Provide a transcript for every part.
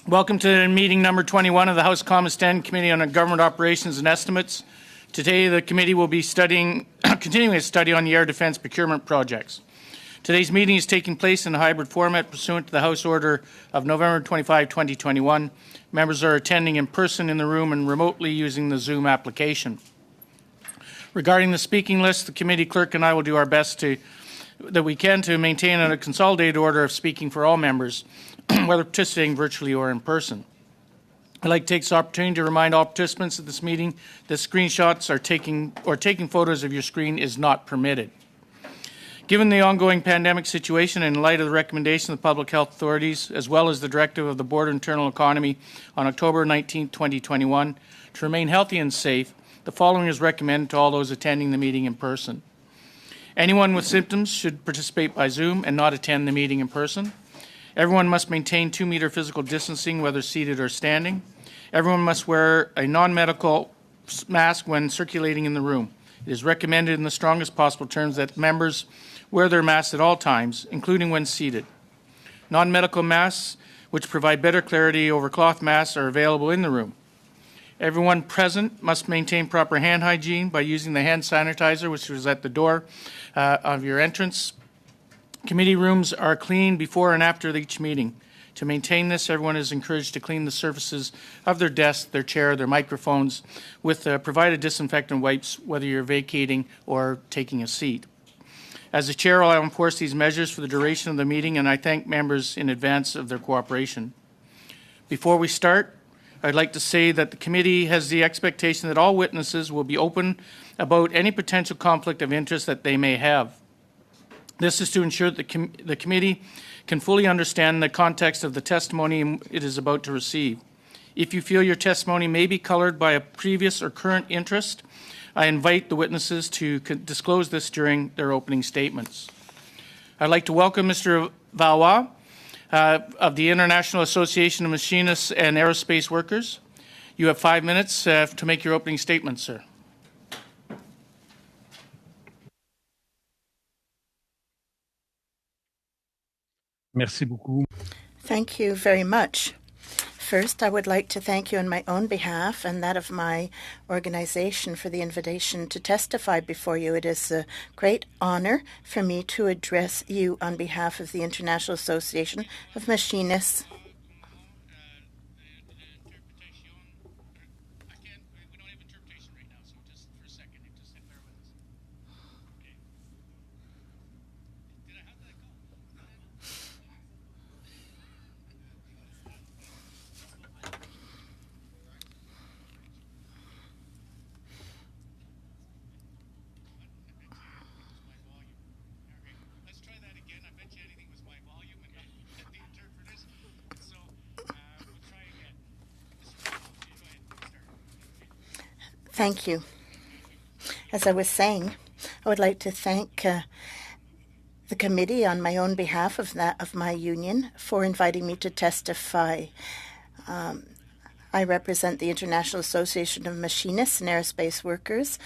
Welcome to meeting number 21 of the House Common Standing Committee on Government Operations and Estimates. Today, the committee will be continuing a study on the air defence procurement projects. Today's meeting is taking place in a hybrid format pursuant to the House Order of November 25, 2021. Members are attending in person in the room and remotely using the Zoom application. Regarding the speaking list, the committee clerk and I will do our best that we can to maintain a consolidated order of speaking for all members, whether participating virtually or in person. I'd like to take this opportunity to remind all participants at this meeting that screenshots taking photos of your screen is not permitted. Given the ongoing pandemic situation and in light of the recommendation of the public health authorities, as well as the directive of the Board of Internal Economy on October 19, 2021, to remain healthy and safe, the following is recommended to all those attending the meeting in person. Anyone with symptoms should participate by Zoom and not attend the meeting in person. Everyone must maintain 2-meter physical distancing, whether seated or standing. Everyone must wear a non-medical mask when circulating in the room. It is recommended in the strongest possible terms that members wear their masks at all times, including when seated. Non-medical masks, which provide better clarity over cloth masks, are available in the room. Everyone present must maintain proper hand hygiene by using the hand sanitizer, which is at the door of your entrance. Committee rooms are cleaned before and after each meeting. To maintain this, everyone is encouraged to clean the surfaces of their desk, their chair, their microphones with provided disinfectant wipes, whether you're vacating or taking a seat. As the chair, I'll enforce these measures for the duration of the meeting, and I thank members in advance of their cooperation. Before we start, I'd like to say that the committee has the expectation that all witnesses will be open about any potential conflict of interest that they may have. This is to ensure that the committee can fully understand the context of the testimony it is about to receive. If you feel your testimony may be colored by a previous or current interest, I invite the witnesses to disclose this during their opening statements. I'd like to welcome Mr. Valois of the International Association of Machinists and Aerospace Workers. You have 5 minutes to make your opening statement, sir. Merci beaucoup. Thank you very much. First, I would like to thank you on my own behalf and that of my organization for the invitation to testify before you. It is a great honor for me to address you on behalf of the International Association of Machinists. Thank you. As I was saying, I would like to thank the committee on my own behalf of that of my union for inviting me to testify. I represent the International Association of Machinists and Aerospace Workers,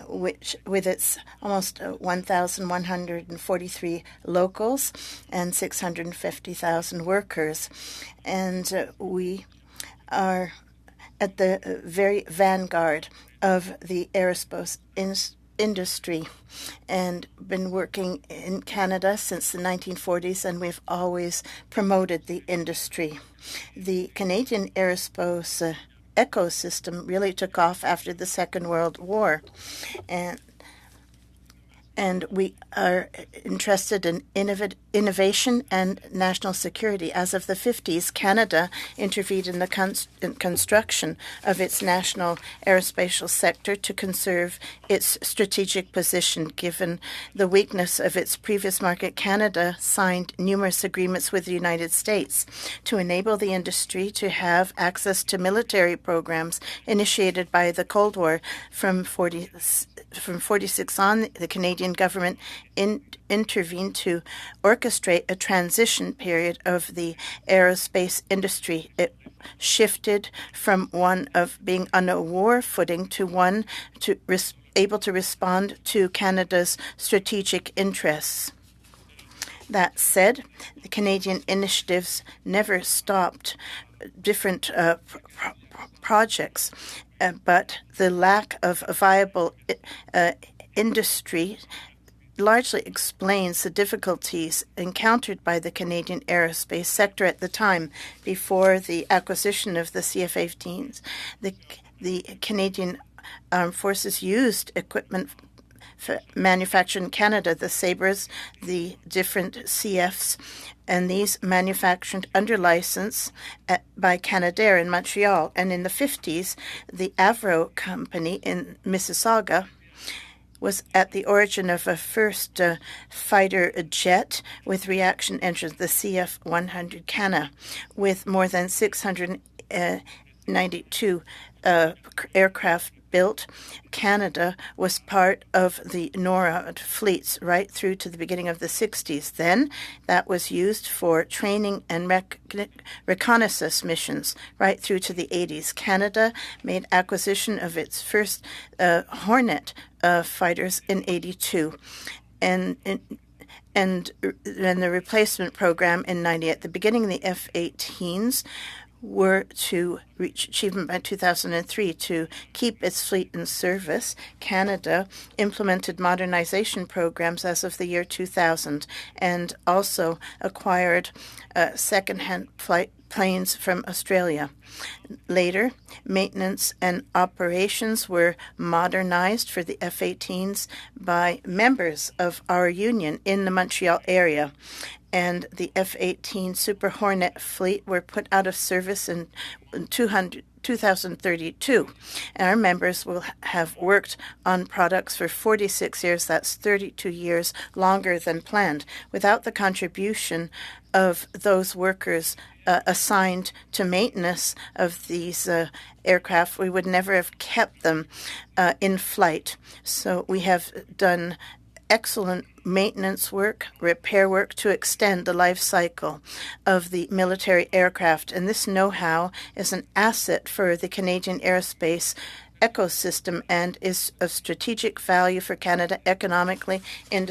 which, with its almost 1,143 locals and 650,000 workers. And we are at the very vanguard of the aerospace industry and been working in Canada since the 1940s, and we've always promoted the industry. The Canadian aerospace ecosystem really took off after the Second World War, and we are interested in innovation and national security. As of the 50s, Canada intervened in the construction of its national aerospatial sector to conserve its strategic position. Given the weakness of its previous market, Canada signed numerous agreements with the United States to enable the industry to have access to military programs initiated by the Cold War. From 46 on, the Canadian government intervened to orchestrate a transition period of the aerospace industry. It shifted from one of being on a war footing to one able to respond to Canada's strategic interests. That said, the Canadian initiatives never stopped different projects, but the lack of a viable industry largely explains the difficulties encountered by the Canadian aerospace sector at the time before the acquisition of the CF-18s. The Canadian Armed Forces used equipment manufactured in Canada, the Sabres, the different CFs, and these manufactured under license by Canadair in Montreal. And in the 50s, the Avro company in Mississauga was at the origin of a first fighter jet with reaction engines, the CF-100 Cana, with more than 692 aircraft built. Canada was part of the NORAD fleets right through to the beginning of the 60s. Then that was used for training and reconnaissance missions right through to the 80s. Canada made acquisition of its first Hornet fighters in 82. And the replacement program in 90. At the beginning of the F-18s were to reach achievement by 2003 to keep its fleet in service. Canada implemented modernization programs as of the year 2000 and also acquired second-hand planes from Australia. Later, maintenance and operations were modernized for the F-18s by members of our union in the Montreal area. And the F-18 Super Hornet fleet were put out of service in 2032. And our members will have worked on products for 46 years. That's 32 years longer than planned. Without the contribution of those workers assigned to maintenance of these aircraft, we would never have kept them in flight. So we have done excellent maintenance work, repair work to extend the life cycle of the military aircraft. And this know-how is an asset for the Canadian aerospace ecosystem and is of strategic value for Canada economically, in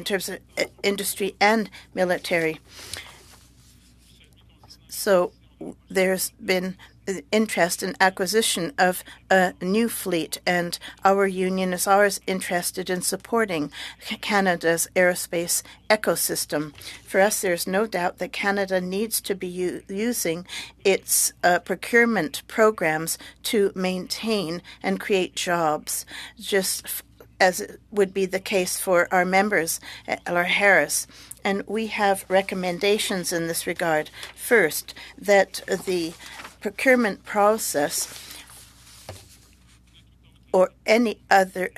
terms of industry and military. So there's been interest in acquisition of a new fleet, and our union is always interested in supporting Canada's aerospace ecosystem. For us, there's no doubt that Canada needs to be using its procurement programs to maintain and create jobs, just as it would be the case for our members at Harris. And we have recommendations in this regard. First, that the procurement process or any other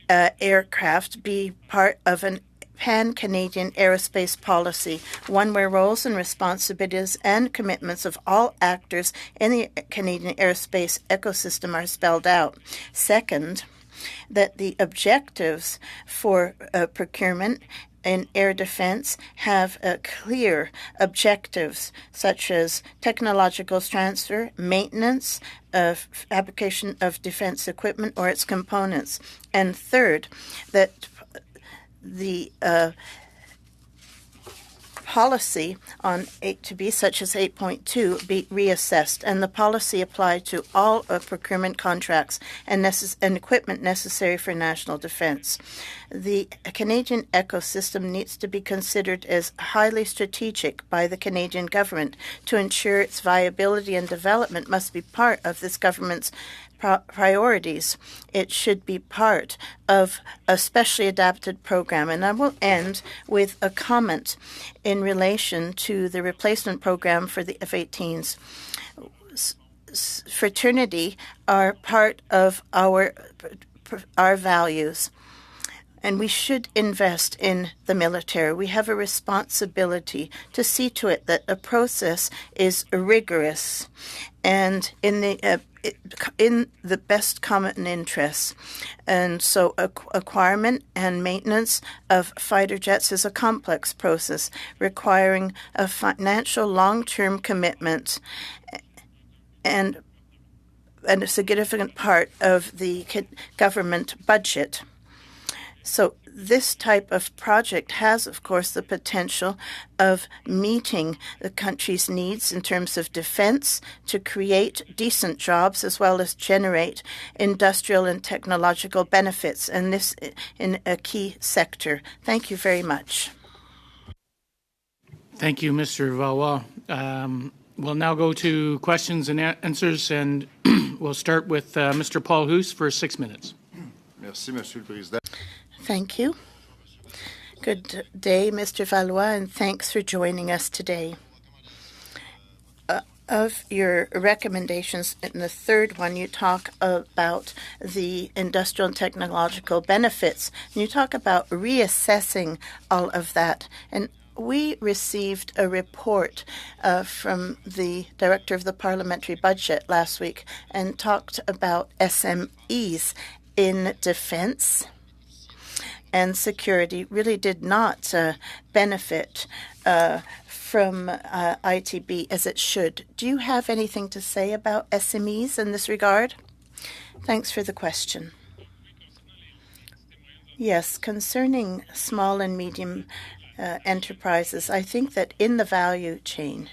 aircraft be part of an pan-Canadian aerospace policy, one where roles and responsibilities and commitments of all actors in the Canadian aerospace ecosystem are spelled out. Second, that the objectives for procurement in air defense have clear objectives such as technological transfer, maintenance, fabrication of defense equipment or its components. And third, that the policy on A2B, such as 8.2, be reassessed, and the policy apply to all procurement contracts and equipment necessary for national defense. The Canadian ecosystem needs to be considered as highly strategic by the Canadian government. To ensure its viability and development must be part of this government's priorities. It should be part of a specially adapted program. And I will end with a comment in relation to the replacement program for the F-18s. Fraternity are part of our values, and we should invest in the military. We have a responsibility to see to it that the process is rigorous and in the best common interests. And so acquirement and maintenance of fighter jets is a complex process requiring a financial long-term commitment and a significant part of the government budget. So this type of project has, of course, the potential of meeting the country's needs in terms of defense to create decent jobs as well as generate industrial and technological benefits, and this in a key sector. Thank you very much. Thank you, Mr. Valois. We'll now go to questions and answers, and we'll start with Mr. Paul Hoos for 6 minutes. Merci, Monsieur le Président. Thank you. Good day, Mr. Valois, and thanks for joining us today. Of your recommendations, in the third one, you talk about the industrial and technological benefits. And you talk about reassessing all of that. And we received a report from the Director of the Parliamentary Budget last week and talked about SMEs in defense and security really did not benefit from ITB as it should. Do you have anything to say about SMEs in this regard? Thanks for the question. Yes, concerning small and medium enterprises, I think that in the value chain,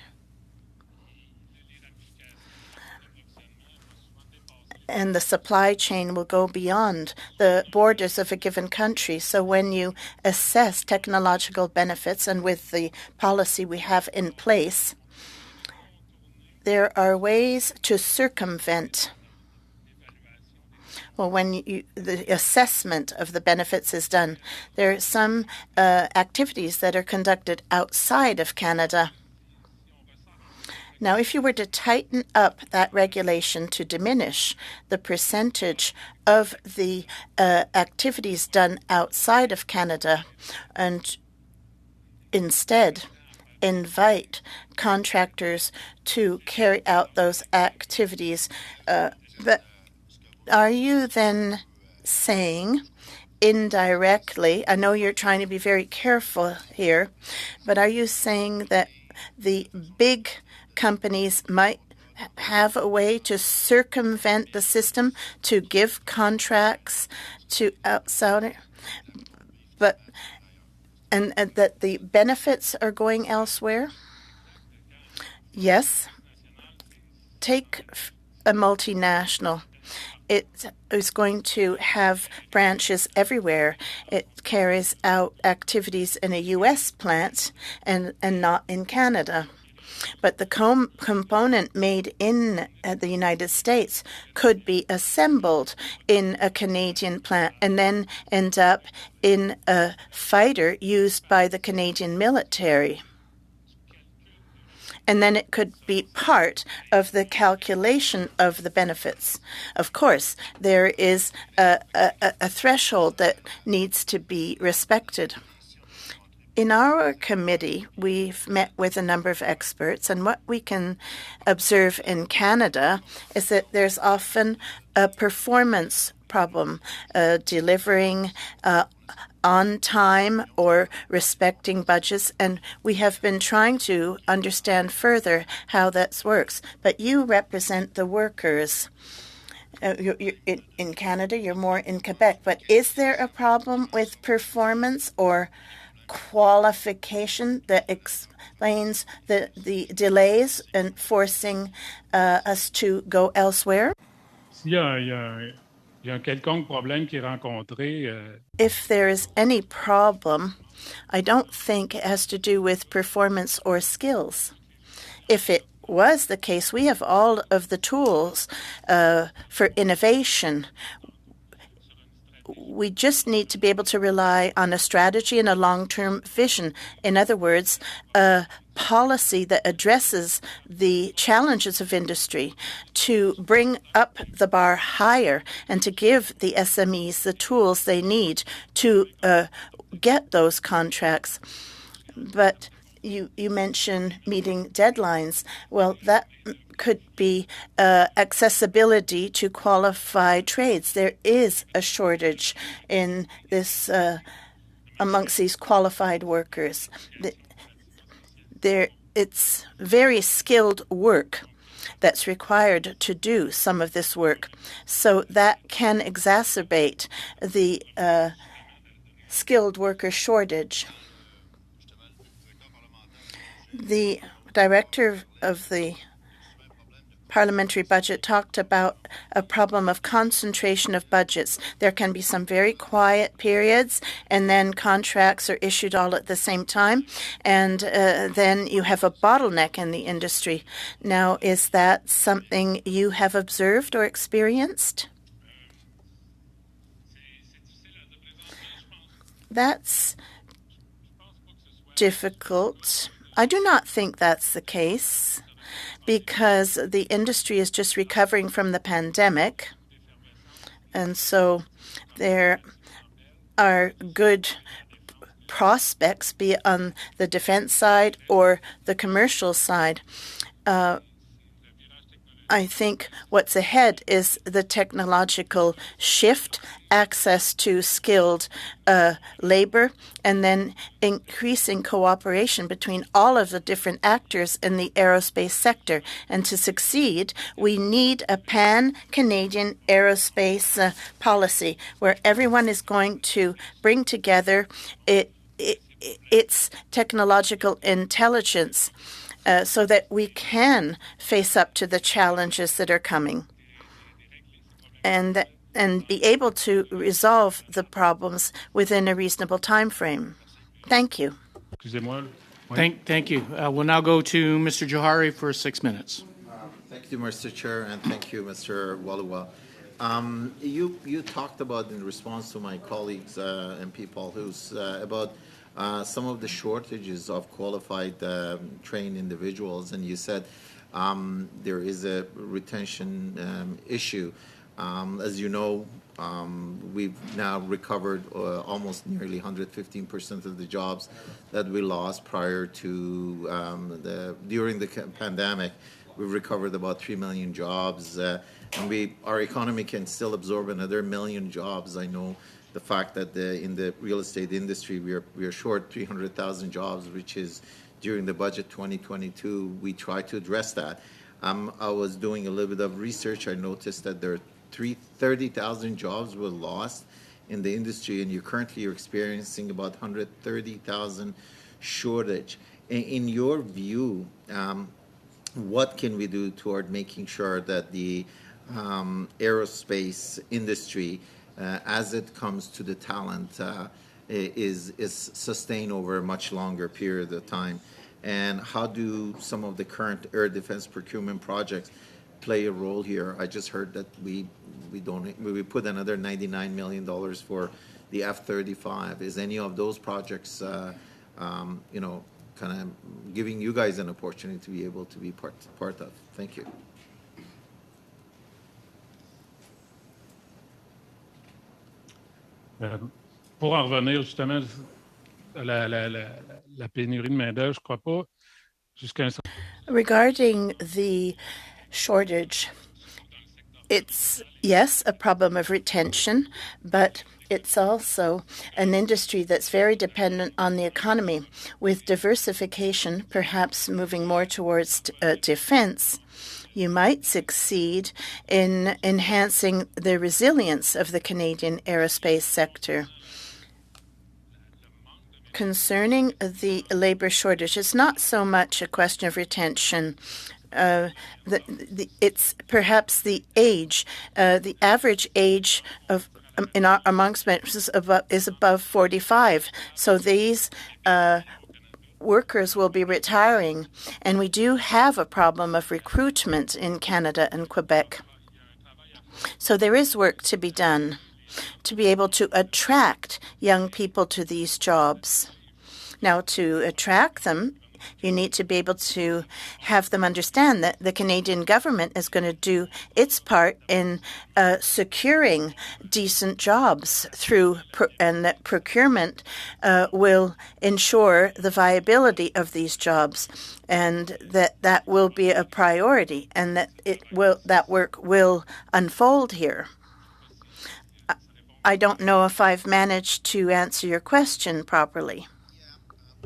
and the supply chain will go beyond the borders of a given country. So when you assess technological benefits, and with the policy we have in place, there are ways to circumvent. Well, when the assessment of the benefits is done, there are some activities that are conducted outside of Canada. Now, if you were to tighten up that regulation to diminish the percentage of the activities done outside of Canada and instead invite contractors to carry out those activities, but are you then saying indirectly, I know you're trying to be very careful here, but are you saying that the big companies might have a way to circumvent the system to give contracts to outside, but and that the benefits are going elsewhere? Yes. Take a multinational. It is going to have branches everywhere. It carries out activities in a U.S. plant and not in Canada. But the component made in the United States could be assembled in a Canadian plant and then end up in a fighter used by the Canadian military. And then it could be part of the calculation of the benefits. Of course, there is a threshold that needs to be respected. In our committee, we've met with a number of experts, and what we can observe in Canada is that there's often a performance problem, delivering on time or respecting budgets, and we have been trying to understand further how that works. But you represent the workers. In Canada, you're more in Quebec, but is there a problem with performance or qualification that explains the delays and forcing us to go elsewhere? S'il y a un quelconque problème qui est rencontré, If there is any problem, I don't think it has to do with performance or skills. If it was the case, we have all of the tools for innovation. We just need to be able to rely on a strategy and a long-term vision. In other words, a policy that addresses the challenges of industry to bring up the bar higher and to give the SMEs the tools they need to get those contracts. But you mentioned meeting deadlines. Well, that could be accessibility to qualified trades. There is a shortage in this amongst these qualified workers. It's very skilled work that's required to do some of this work. So that can exacerbate the skilled worker shortage. The director of the parliamentary budget talked about a problem of concentration of budgets. There can be some very quiet periods, and then contracts are issued all at the same time, and then you have a bottleneck in the industry. Now, is that something you have observed or experienced? That's difficult. I do not think that's the case, because the industry is just recovering from the pandemic. And so there are good prospects, be it on the defense side or the commercial side. I think what's ahead is the technological shift, access to skilled labor, and then increasing cooperation between all of the different actors in the aerospace sector. And to succeed, we need a pan-Canadian aerospace policy where everyone is going to bring together its technological intelligence so that we can face up to the challenges that are coming and be able to resolve the problems within a reasonable time frame. Thank you. Excusez-moi. Thank you. We'll now go to Mr. Johari for 6 minutes. Thank you, Mr. Chair, and thank you, Mr. Walua. You talked about, in response to my colleagues and people who's about some of the shortages of qualified trained individuals, and you said there is a retention issue. As you know, we've now recovered almost nearly 115% of the jobs that we lost prior to during the pandemic. We've recovered about 3 million jobs, and our economy can still absorb another million jobs. I know the fact that in the real estate industry we are short 300,000 jobs, which is during the budget 2022 we tried to address that. I was doing a little bit of research. I noticed that there are 30,000 jobs were lost in the industry, and you're experiencing about 130,000 shortage. In your view, what can we do toward making sure that the aerospace industry, as it comes to the talent, is sustained over a much longer period of time? And how do some of the current air defense procurement projects play a role here? I just heard that we put another $99 million for the F-35. Is any of those projects, kind of giving you guys an opportunity to be able to be part of? Thank you. Pour en revenir justement à la pénurie de main-d'œuvre, je crois pas jusqu'à un certain. Regarding the shortage, it's, yes, a problem of retention, but it's also an industry that's very dependent on the economy. With diversification, perhaps moving more towards defense, you might succeed in enhancing the resilience of the Canadian aerospace sector. Concerning the labor shortage, it's not so much a question of retention. It's perhaps the age. The average age of amongst is above 45. So these workers will be retiring, and we do have a problem of recruitment in Canada and Quebec. So there is work to be done to be able to attract young people to these jobs. Now, to attract them, you need to be able to have them understand that the Canadian government is going to do its part in securing decent jobs through, and that procurement will ensure the viability of these jobs, and that will be a priority, and that work will unfold here. I don't know if I've managed to answer your question properly.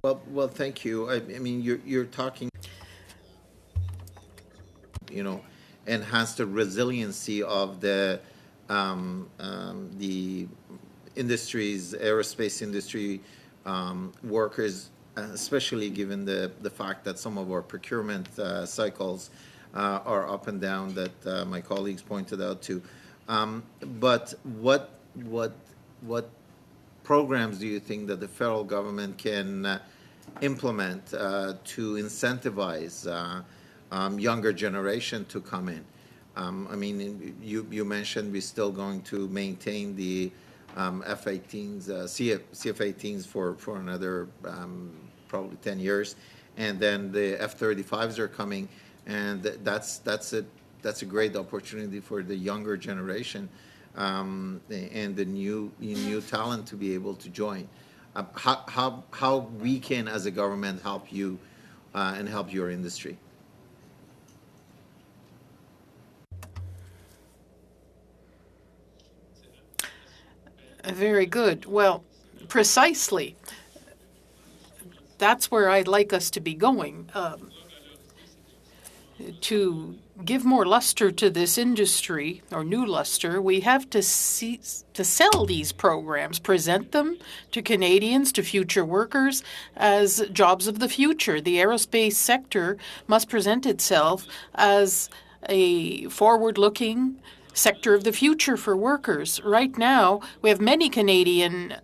Well, thank you. I mean, you're talking, enhance the resiliency of the industries, aerospace industry workers, especially given the fact that some of our procurement cycles are up and down that my colleagues pointed out too. But what programs do you think that the federal government can implement to incentivize younger generation to come in? I mean, you mentioned we're still going to maintain the F-18s, CF-18s for another probably 10 years, and then the F-35s are coming, and that's a great opportunity for the younger generation and the new talent to be able to join. How we can, as a government, help you and help your industry? Very good. Well, precisely. That's where I'd like us to be going. To give more luster to this industry, or new luster, we have to sell these programs, present them to Canadians, to future workers, as jobs of the future. The aerospace sector must present itself as a forward-looking sector of the future for workers. Right now, we have many Canadian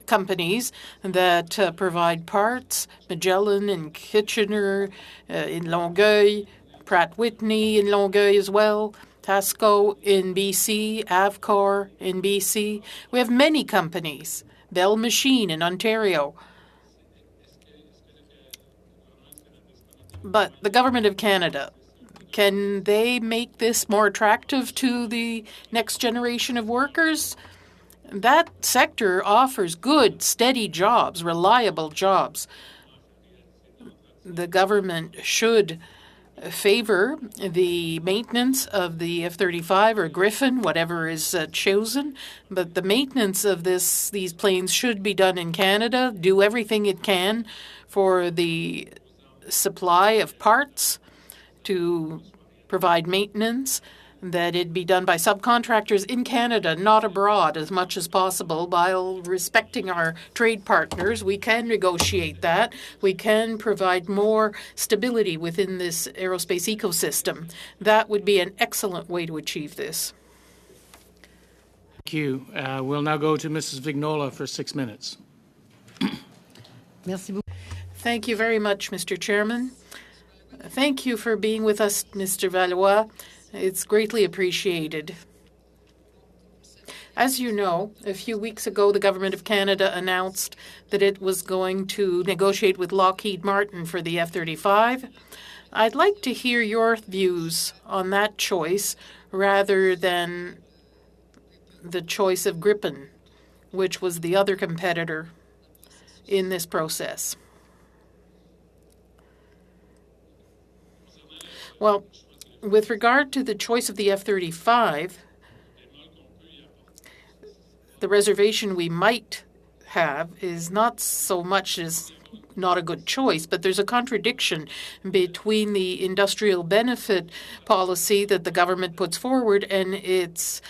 companies that provide parts, Magellan in Kitchener, in Longueuil, Pratt Whitney in Longueuil as well, Tasco in BC, Avcor in BC. We have many companies, Bell Machine in Ontario. But the Government of Canada, can they make this more attractive to the next generation of workers? That sector offers good, steady jobs, reliable jobs. The government should favor the maintenance of the F-35 or Griffin, whatever is chosen, but the maintenance of these planes should be done in Canada, do everything it can for the supply of parts to provide maintenance, that it be done by subcontractors in Canada, not abroad, as much as possible, while respecting our trade partners. We can negotiate that. We can provide more stability within this aerospace ecosystem. That would be an excellent way to achieve this. Thank you. We'll now go to Mrs. Vignola for 6 minutes. Thank you very much, Mr. Chairman. Thank you for being with us, Mr. Valois. It's greatly appreciated. As you know, a few weeks ago, the Government of Canada announced that it was going to negotiate with Lockheed Martin for the F-35. I'd like to hear your views on that choice rather than the choice of Gripen, which was the other competitor in this process. Well, with regard to the choice of the F-35, the reservation we might have is not so much as not a good choice, but there's a contradiction between the industrial benefit policy that the government puts forward and its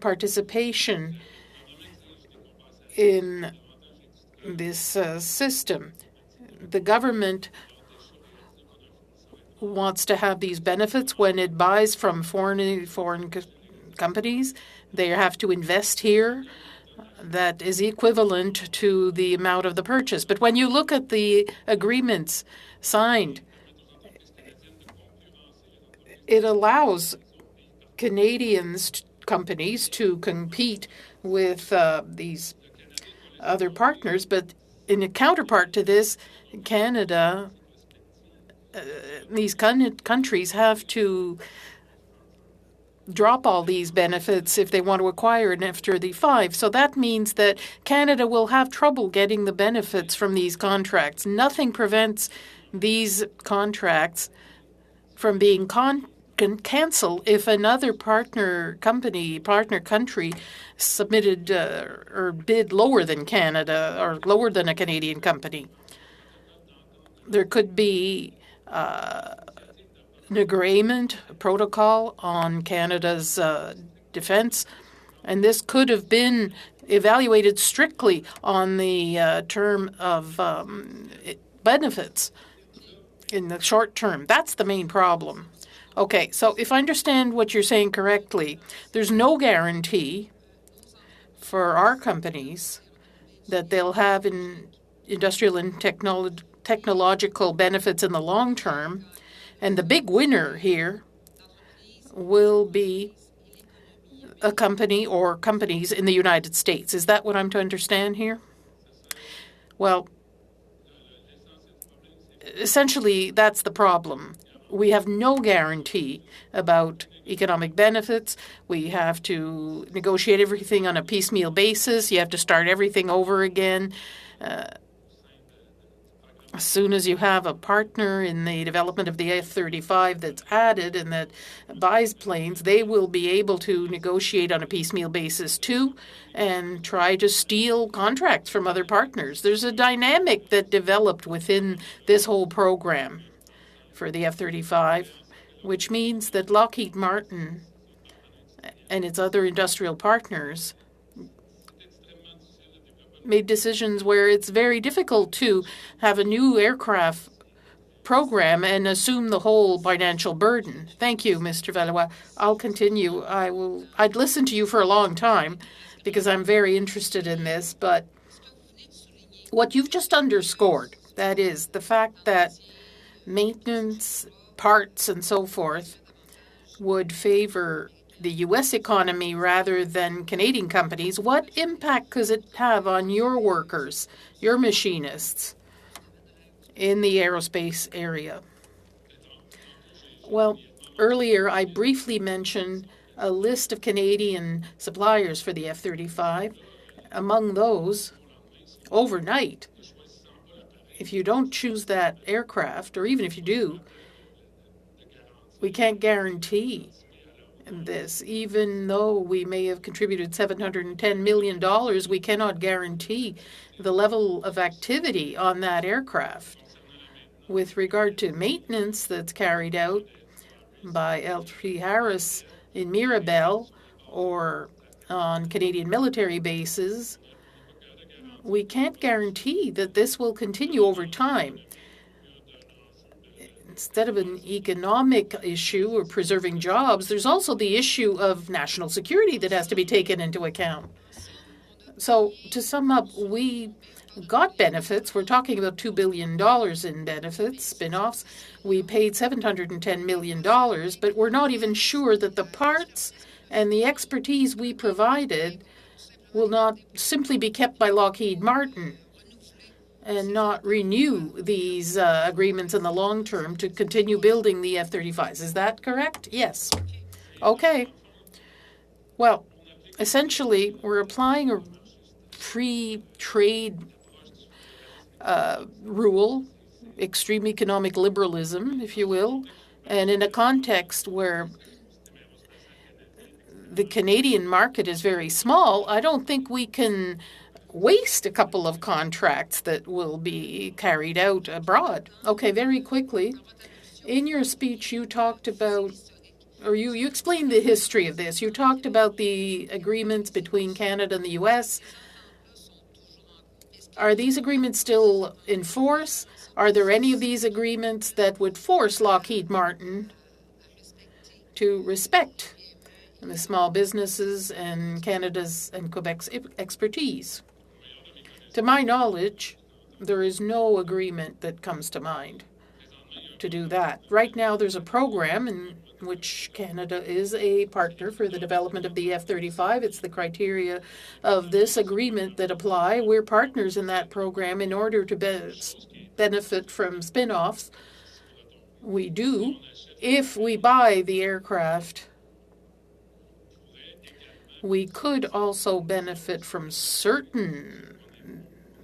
participation in this system. The government wants to have these benefits when it buys from foreign companies. They have to invest here. That is equivalent to the amount of the purchase. But when you look at the agreements signed, it allows Canadians companies to compete with these other partners. But in a counterpart to this, Canada, these countries have to drop all these benefits if they want to acquire an F-35. So that means that Canada will have trouble getting the benefits from these contracts. Nothing prevents these contracts from being canceled if another partner country submitted or bid lower than Canada or lower than a Canadian company. There could be an agreement, a protocol on Canada's defense, and this could have been evaluated strictly on the term of benefits in the short term. That's the main problem. Okay, so if I understand what you're saying correctly, there's no guarantee for our companies that they'll have industrial and technological benefits in the long term. And the big winner here will be a company or companies in the United States. Is that what I'm to understand here? Well, essentially, that's the problem. We have no guarantee about economic benefits. We have to negotiate everything on a piecemeal basis. You have to start everything over again. As soon as you have a partner in the development of the F-35 that's added and that buys planes, they will be able to negotiate on a piecemeal basis too and try to steal contracts from other partners. There's a dynamic that developed within this whole program for the F-35, which means that Lockheed Martin and its other industrial partners made decisions where it's very difficult to have a new aircraft program and assume the whole financial burden. Thank you, Mr. Valois. I'll continue. I'd listen to you for a long time because I'm very interested in this, but what you've just underscored, that is the fact that maintenance, parts, and so forth would favor the U.S. economy rather than Canadian companies, what impact could it have on your workers, your machinists in the aerospace area? Well, earlier I briefly mentioned a list of Canadian suppliers for the F-35. Among those, overnight, if you don't choose that aircraft, or even if you do, we can't guarantee this. Even though we may have contributed $710 million, we cannot guarantee the level of activity on that aircraft. With regard to maintenance that's carried out by L3Harris in Mirabel or on Canadian military bases, we can't guarantee that this will continue over time. Instead of an economic issue or preserving jobs, there's also the issue of national security that has to be taken into account. So to sum up, we got benefits. We're talking about $2 billion in benefits, spin-offs. We paid $710 million, but we're not even sure that the parts and the expertise we provided will not simply be kept by Lockheed Martin and not renew these agreements in the long term to continue building the F-35s. Is that correct? Yes. Okay. Well, essentially, we're applying a free trade rule, extreme economic liberalism, if you will, and in a context where the Canadian market is very small, I don't think we can waste a couple of contracts that will be carried out abroad. Okay, very quickly. In your speech, you talked about, or you explained the history of this. You talked about the agreements between Canada and the U.S. Are these agreements still in force? Are there any of these agreements that would force Lockheed Martin to respect the small businesses and Canada's and Quebec's expertise? To my knowledge, there is no agreement that comes to mind to do that. Right now, there's a program in which Canada is a partner for the development of the F-35. It's the criteria of this agreement that apply. We're partners in that program in order to benefit from spin-offs. We do. If we buy the aircraft, we could also benefit from certain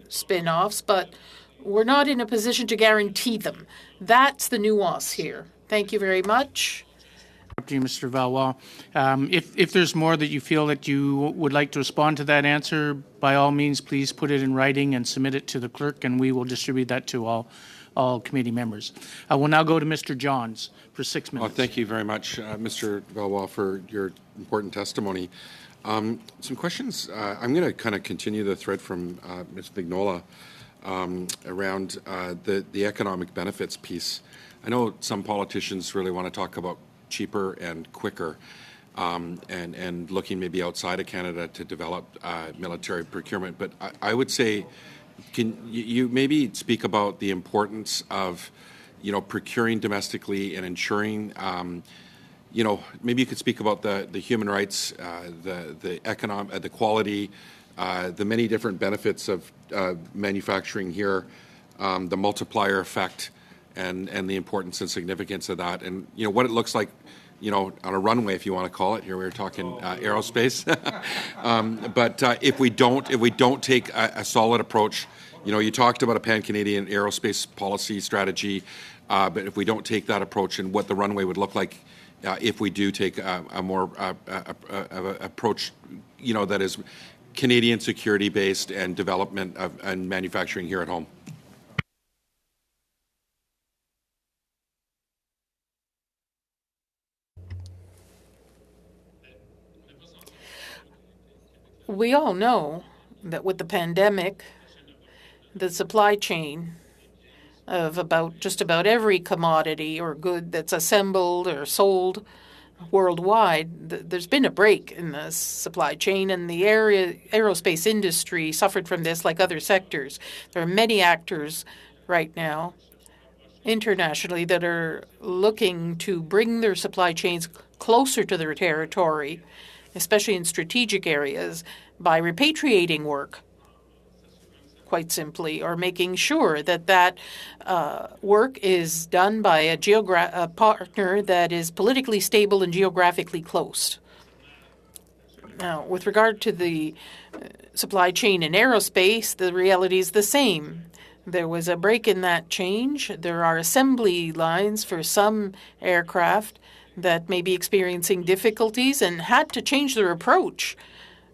spin-offs, but we're not in a position to guarantee them. That's the nuance here. Thank you very much. Up to you, Mr. Valois. If there's more that you feel that you would like to respond to that answer, by all means, please put it in writing and submit it to the clerk, and we will distribute that to all committee members. I will now go to Mr. Johns for 6 minutes. Well, thank you very much, Mr. Valois, for your important testimony. Some questions. I'm going to kind of continue the thread from Ms. Vignola around the economic benefits piece. I know some politicians really want to talk about cheaper and quicker and looking maybe outside of Canada to develop military procurement. But I would say, can you maybe speak about the importance of, procuring domestically and ensuring maybe you could speak about the human rights, the economic, the quality, the many different benefits of manufacturing here, the multiplier effect, and the importance and significance of that, and what it looks like, on a runway, if you want to call it. Here we were talking aerospace, but if we don't take a solid approach, you talked about a pan-Canadian aerospace policy strategy, but if we don't take that approach and what the runway would look like. If we do take a more approach, that is Canadian security-based and development and manufacturing here at home. We all know that with the pandemic, the supply chain of just about every commodity or good that's assembled or sold worldwide, there's been a break in the supply chain, and the aerospace industry suffered from this like other sectors. There are many actors right now internationally that are looking to bring their supply chains closer to their territory, especially in strategic areas, by repatriating work, quite simply, or making sure that work is done by a partner that is politically stable and geographically close. Now, with regard to the supply chain in aerospace, the reality is the same. There was a break in that change. There are assembly lines for some aircraft that may be experiencing difficulties and had to change their approach,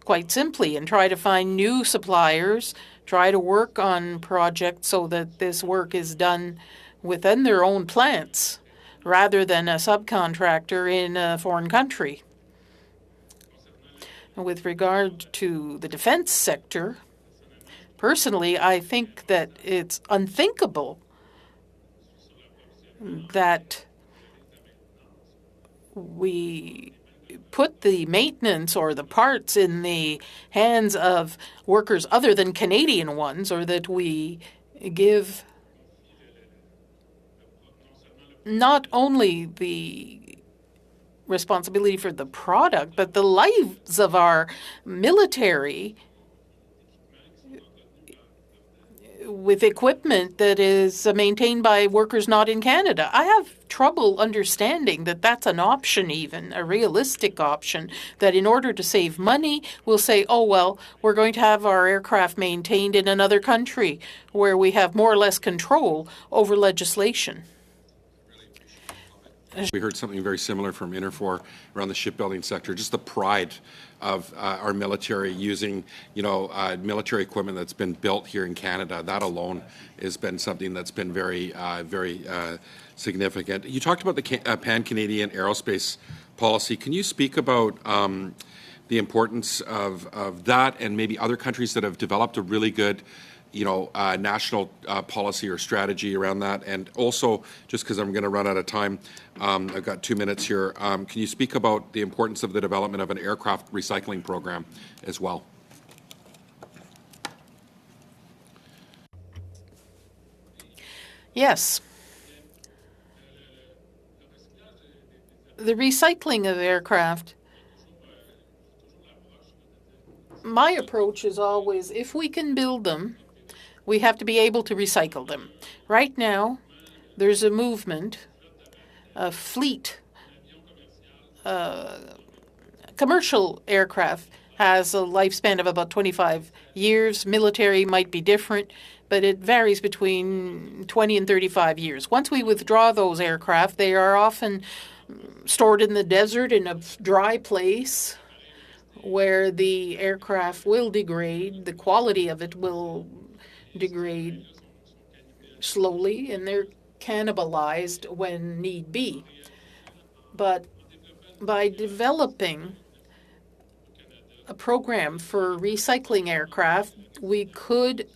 quite simply, and try to find new suppliers, try to work on projects so that this work is done within their own plants rather than a subcontractor in a foreign country. With regard to the defense sector, personally, I think that it's unthinkable that we put the maintenance or the parts in the hands of workers other than Canadian ones, or that we give not only the responsibility for the product, but the lives of our military with equipment that is maintained by workers not in Canada. I have trouble understanding that that's an option, even a realistic option, that in order to save money, we'll say, oh, well, we're going to have our aircraft maintained in another country where we have more or less control over legislation. We heard something very similar from Interfor around the shipbuilding sector, just the pride of our military using, military equipment that's been built here in Canada. That alone has been something that's been very, very significant. You talked about the pan-Canadian aerospace policy. Can you speak about the importance of that and maybe other countries that have developed a really good national policy or strategy around that? And also, just because I'm going to run out of time, I've got 2 minutes here. Can you speak about the importance of the development of an aircraft recycling program as well? Yes. The recycling of aircraft, my approach is always, if we can build them, we have to be able to recycle them. Right now, there's a movement, a fleet. Commercial aircraft has a lifespan of about 25 years. Military might be different, but it varies between 20 and 35 years. Once we withdraw those aircraft, they are often stored in the desert in a dry place where the aircraft will degrade, the quality of it will degrade slowly, and they're cannibalized when need be. But by developing a program for recycling aircraft, we could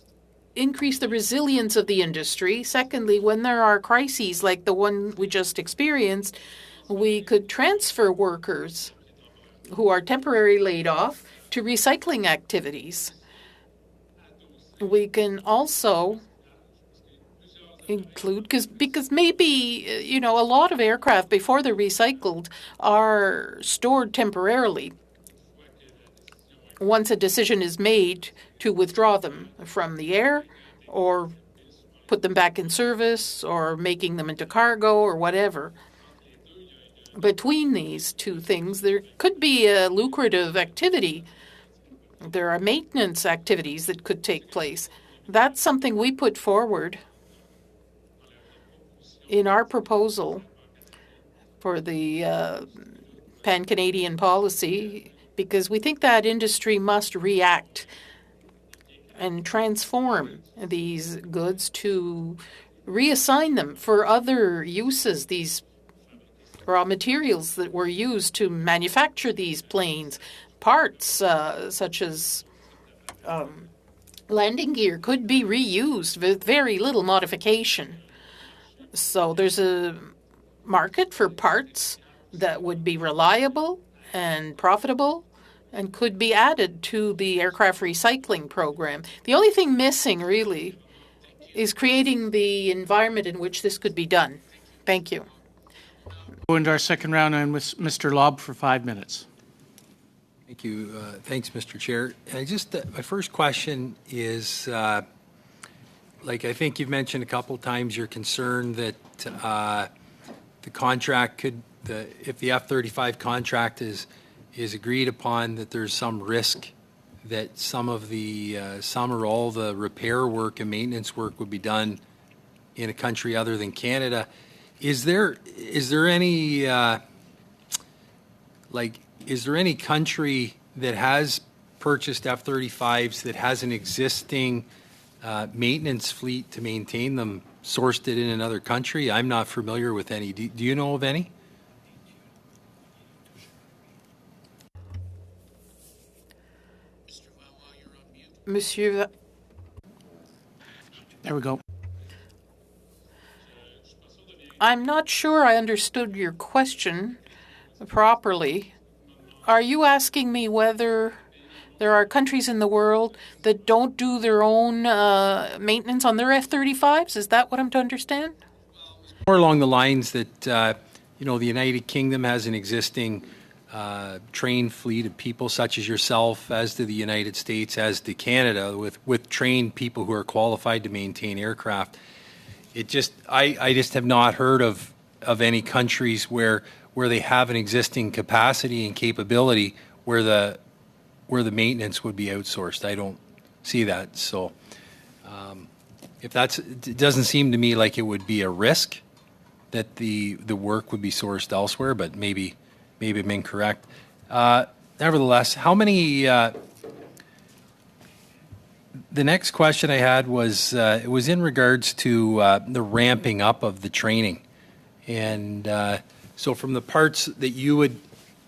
increase the resilience of the industry. Secondly, when there are crises like the one we just experienced, we could transfer workers who are temporarily laid off to recycling activities. We can also include, because maybe, a lot of aircraft before they're recycled are stored temporarily once a decision is made to withdraw them from the air or put them back in service or making them into cargo or whatever. Between these two things, there could be a lucrative activity. There are maintenance activities that could take place. That's something we put forward in our proposal for the pan-Canadian policy, because we think that industry must react and transform these goods to reassign them for other uses, these raw materials that were used to manufacture these planes. Parts such as landing gear could be reused with very little modification. So there's a market for parts that would be reliable and profitable and could be added to the aircraft recycling program. The only thing missing, really, is creating the environment in which this could be done. Thank you. Go into our second round and with Mr. Lobb for 5 minutes. Thank you. Thanks, Mr. Chair. My first question is, I think you've mentioned a couple times your concern that the contract if the F-35 contract is agreed upon, that there's some risk that some or all the repair work and maintenance work would be done in a country other than Canada. Is there any country that has purchased F-35s that has an existing maintenance fleet to maintain them, sourced it in another country? I'm not familiar with any. Do you know of any? Monsieur. There we go. I'm not sure I understood your question properly. Are you asking me whether there are countries in the world that don't do their own maintenance on their F-35s? Is that what I'm to understand? More along the lines that, the United Kingdom has an existing trained fleet of people such as yourself, as do the United States, as do Canada, with trained people who are qualified to maintain aircraft. I just have not heard of any countries where they have an existing capacity and capability where the maintenance would be outsourced. I don't see that. So it doesn't seem to me like it would be a risk that the work would be sourced elsewhere, but maybe I'm incorrect. Nevertheless, how many? The next question I had was it was in regards to the ramping up of the training, and so from the parts that you would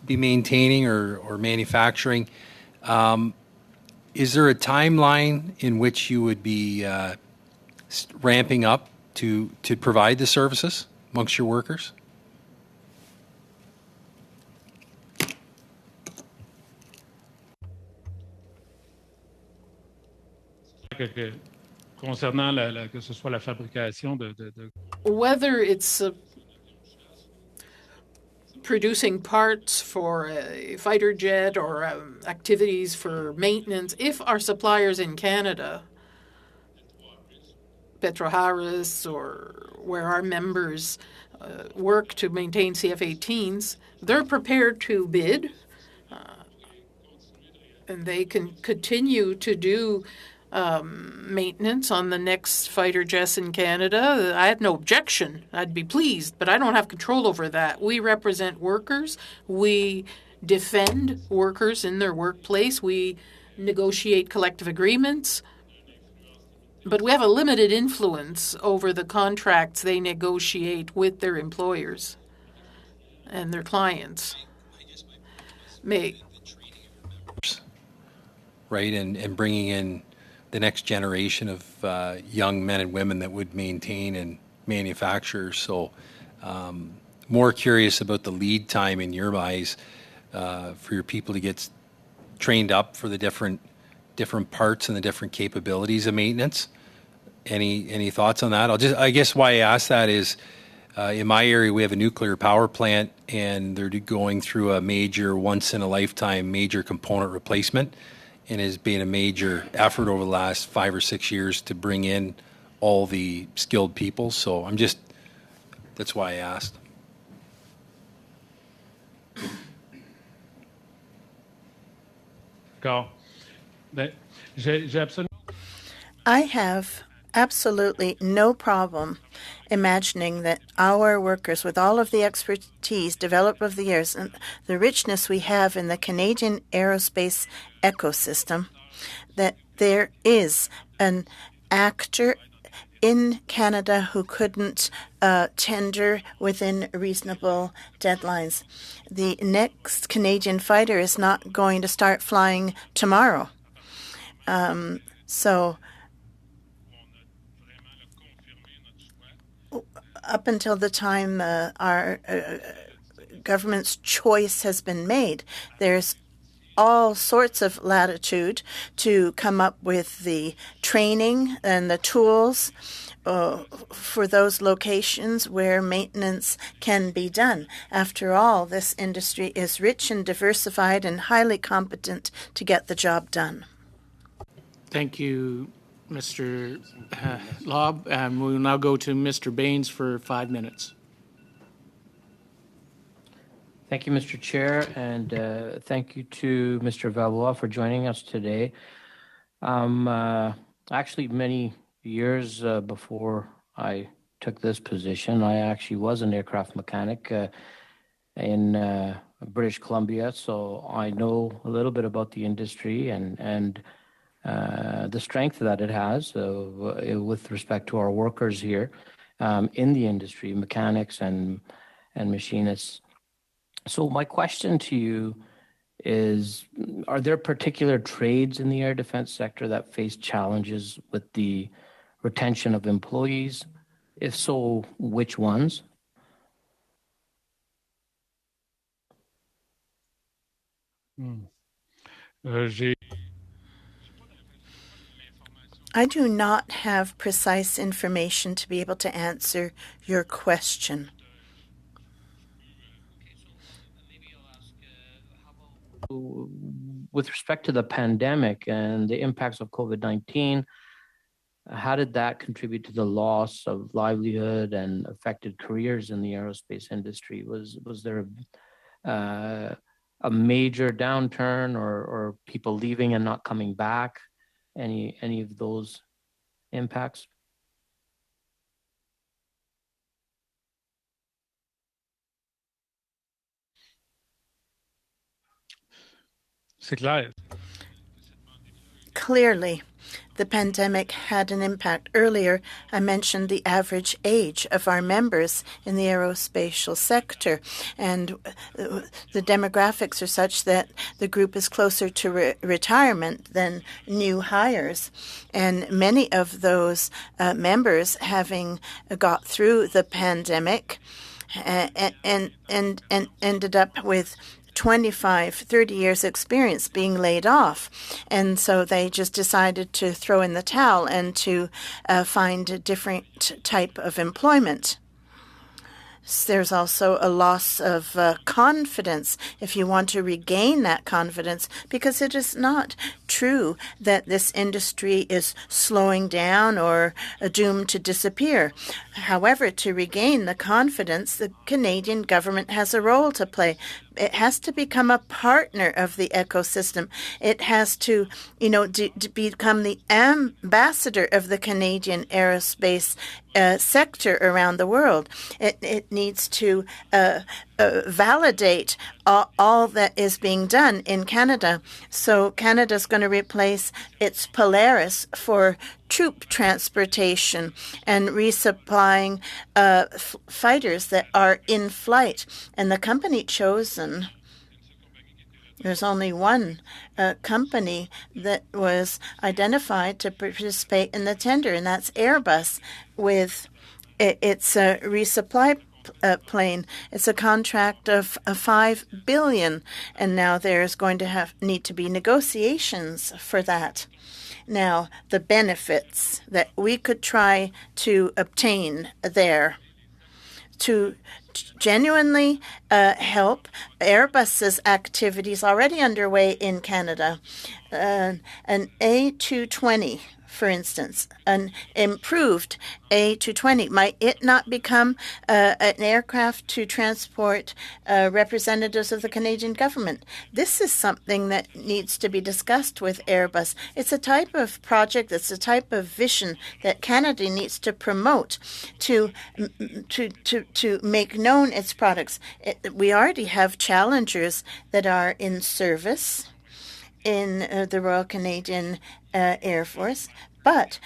be maintaining or manufacturing, is there a timeline in which you would be ramping up to provide the services amongst your workers? Concernant que ce soit la fabrication de Whether it's producing parts for a fighter jet or activities for maintenance, if our suppliers in Canada, Petro-Harris, or where our members work to maintain CF-18s, they're prepared to bid, and they can continue to do maintenance on the next fighter jets in Canada. I have no objection. I'd be pleased, but I don't have control over that. We represent workers. We defend workers in their workplace. We negotiate collective agreements. But we have a limited influence over the contracts they negotiate with their employers and their clients. right, and bringing in the next generation of young men and women that would maintain and manufacture. So more curious about the lead time in your eyes for your people to get trained up for the different parts and the different capabilities of maintenance. Any thoughts on that? I guess why I ask that is in my area we have a nuclear power plant and they're going through a major once in a lifetime major component replacement, and has been a major effort over the last 5 or 6 years to bring in all the skilled people. So that's why I asked. D'accord. Ben, j'ai absolument. I have absolutely no problem imagining that our workers, with all of the expertise developed over the years and the richness we have in the Canadian aerospace ecosystem, that there is an actor in Canada who couldn't tender within reasonable deadlines. The next Canadian fighter is not going to start flying tomorrow. So up until the time our government's choice has been made, there's all sorts of latitude to come up with the training and the tools for those locations where maintenance can be done. After all, this industry is rich and diversified and highly competent to get the job done. Thank you, Mr. Lobb. And we'll now go to Mr. Baines for 5 minutes. Thank you, Mr. Chair, and thank you to Mr. Valois for joining us today. Actually, many years before I took this position, I actually was an aircraft mechanic in British Columbia, so I know a little bit about the industry and the strength that it has with respect to our workers here in the industry, mechanics and machinists. So my question to you is, are there particular trades in the air defense sector that face challenges with the retention of employees? If so, which ones? I do not have precise information to be able to answer your question. With respect to the pandemic and the impacts of COVID-19, how did that contribute to the loss of livelihood and affected careers in the aerospace industry? Was there a major downturn or people leaving and not coming back? Any of those impacts? C'est clair. Clearly, the pandemic had an impact. Earlier, I mentioned the average age of our members in the aerospatial sector, and the demographics are such that the group is closer to retirement than new hires. And many of those members, having got through the pandemic and ended up with 25, 30 years experience being laid off. And so they just decided to throw in the towel and to find a different type of employment. There's also a loss of confidence if you want to regain that confidence, because it is not true that this industry is slowing down or doomed to disappear. However, to regain the confidence, the Canadian government has a role to play. It has to become a partner of the ecosystem. It has to, to become the ambassador of the Canadian aerospace sector around the world. It needs to validate all that is being done in Canada. So Canada's going to replace its Polaris for troop transportation and resupplying fighters that are in flight. And the company chosen There's only one company that was identified to participate in the tender, and that's Airbus with its resupply plane. It's a contract of $5 billion, and now there's going to need to be negotiations for that. Now, the benefits that we could try to obtain there to genuinely help Airbus's activities already underway in Canada. An A220, for instance, an improved A220, might it not become an aircraft to transport representatives of the Canadian government? This is something that needs to be discussed with Airbus. It's a type of project, it's a type of vision that Canada needs to promote to make known its products. We already have Challengers that are in service in the Royal Canadian Air Force, but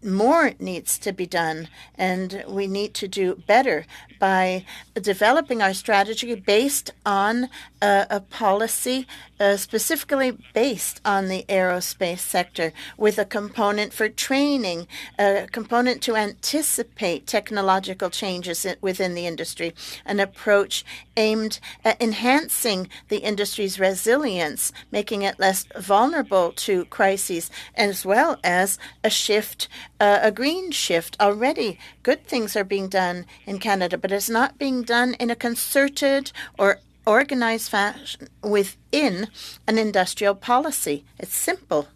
more needs to be done, and we need to do better by developing our strategy based on a policy specifically based on the aerospace sector, with a component for training, a component to anticipate technological changes within the industry, an approach aimed at enhancing the industry's resilience, making it less vulnerable to crises, as well as a shift, a green shift. Already, good things are being done in Canada, but it's not being done in a concerted or organized fashion within an industrial policy. It's simple.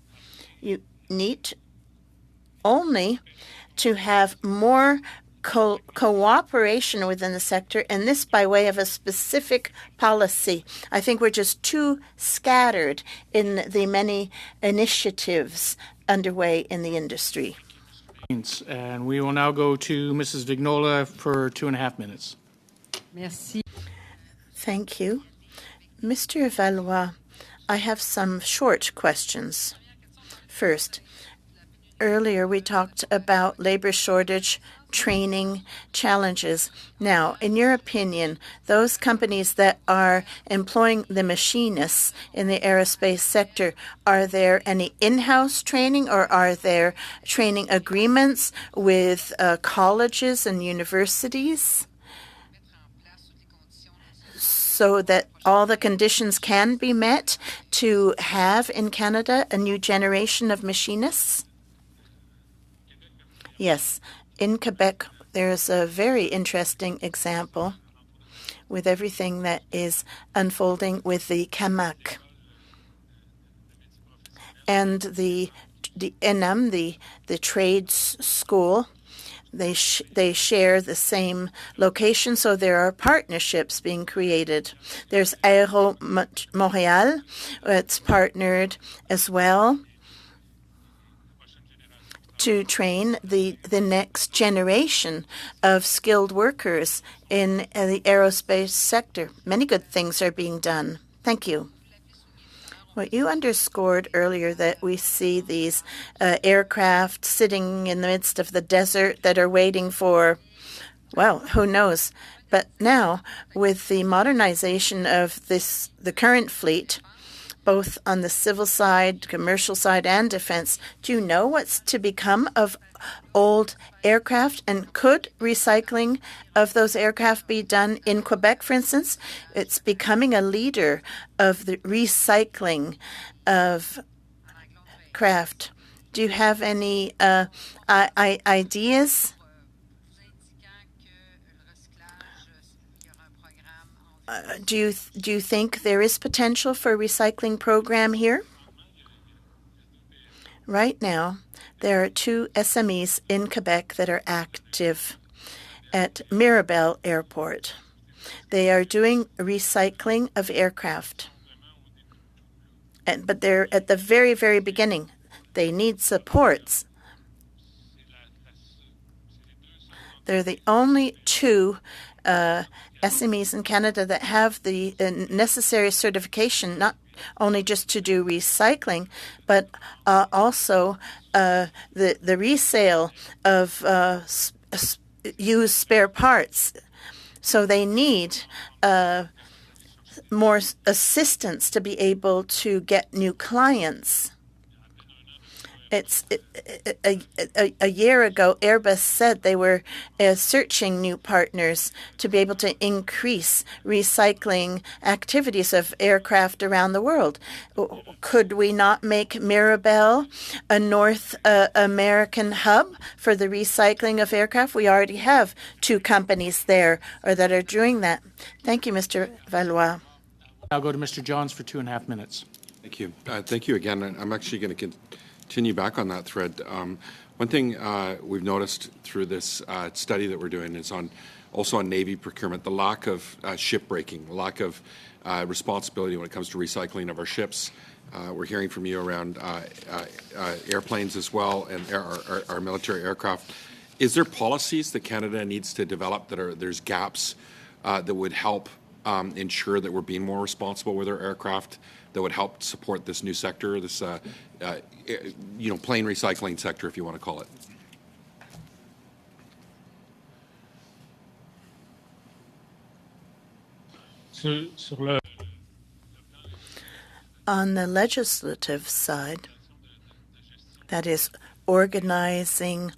You need only to have more cooperation within the sector, and this by way of a specific policy. I think we're just too scattered in the many initiatives underway in the industry. And we will now go to Mrs. Vignola for 2.5 minutes. Merci. Thank you. Mr. Valois, I have some short questions. First, earlier we talked about labor shortage, training challenges. Now, in your opinion, those companies that are employing the machinists in the aerospace sector, are there any in-house training, or are there training agreements with colleges and universities so that all the conditions can be met to have in Canada a new generation of machinists? Yes. In Quebec, there's a very interesting example with everything that is unfolding with the CAMAC. And the ENAM, the trades school, they share the same location, so there are partnerships being created. There's Aero Montréal, it's partnered as well to train the next generation of skilled workers in the aerospace sector. Many good things are being done. Thank you. Well, you underscored earlier that we see these aircraft sitting in the midst of the desert that are waiting for, well, who knows. But now, with the modernization of the current fleet, both on the civil side, commercial side, and defense, do you know what's to become of old aircraft? And could recycling of those aircraft be done in Quebec, for instance? It's becoming a leader of the recycling of craft. Do you have any ideas? Do you think there is potential for a recycling program here? Right now, there are 2 SMEs in Quebec that are active at Mirabel Airport. They are doing recycling of aircraft. But they're at the very, very beginning. They need supports. They're the only 2 SMEs in Canada that have the necessary certification, not only just to do recycling, but also the resale of used spare parts. So they need more assistance to be able to get new clients. A year ago, Airbus said they were searching new partners to be able to increase recycling activities of aircraft around the world. Could we not make Mirabel a North American hub for the recycling of aircraft? We already have 2 companies there or that are doing that. Thank you, Mr. Valois. I'll go to Mr. Johns for 2.5 minutes. Thank you. Thank you again. I'm actually going to continue back on that thread. One thing we've noticed through this study that we're doing is also on Navy procurement, the lack of ship breaking, the lack of responsibility when it comes to recycling of our ships. We're hearing from you around airplanes as well and our military aircraft. Is there policies that Canada needs to develop there's gaps that would help ensure that we're being more responsible with our aircraft, that would help support this new sector, this plane recycling sector, if you want to call it? On the legislative side, that is organizing,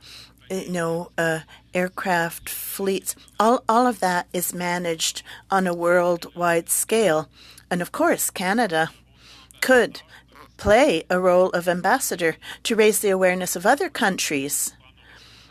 aircraft fleets, all of that is managed on a worldwide scale. And of course, Canada could play a role of ambassador to raise the awareness of other countries.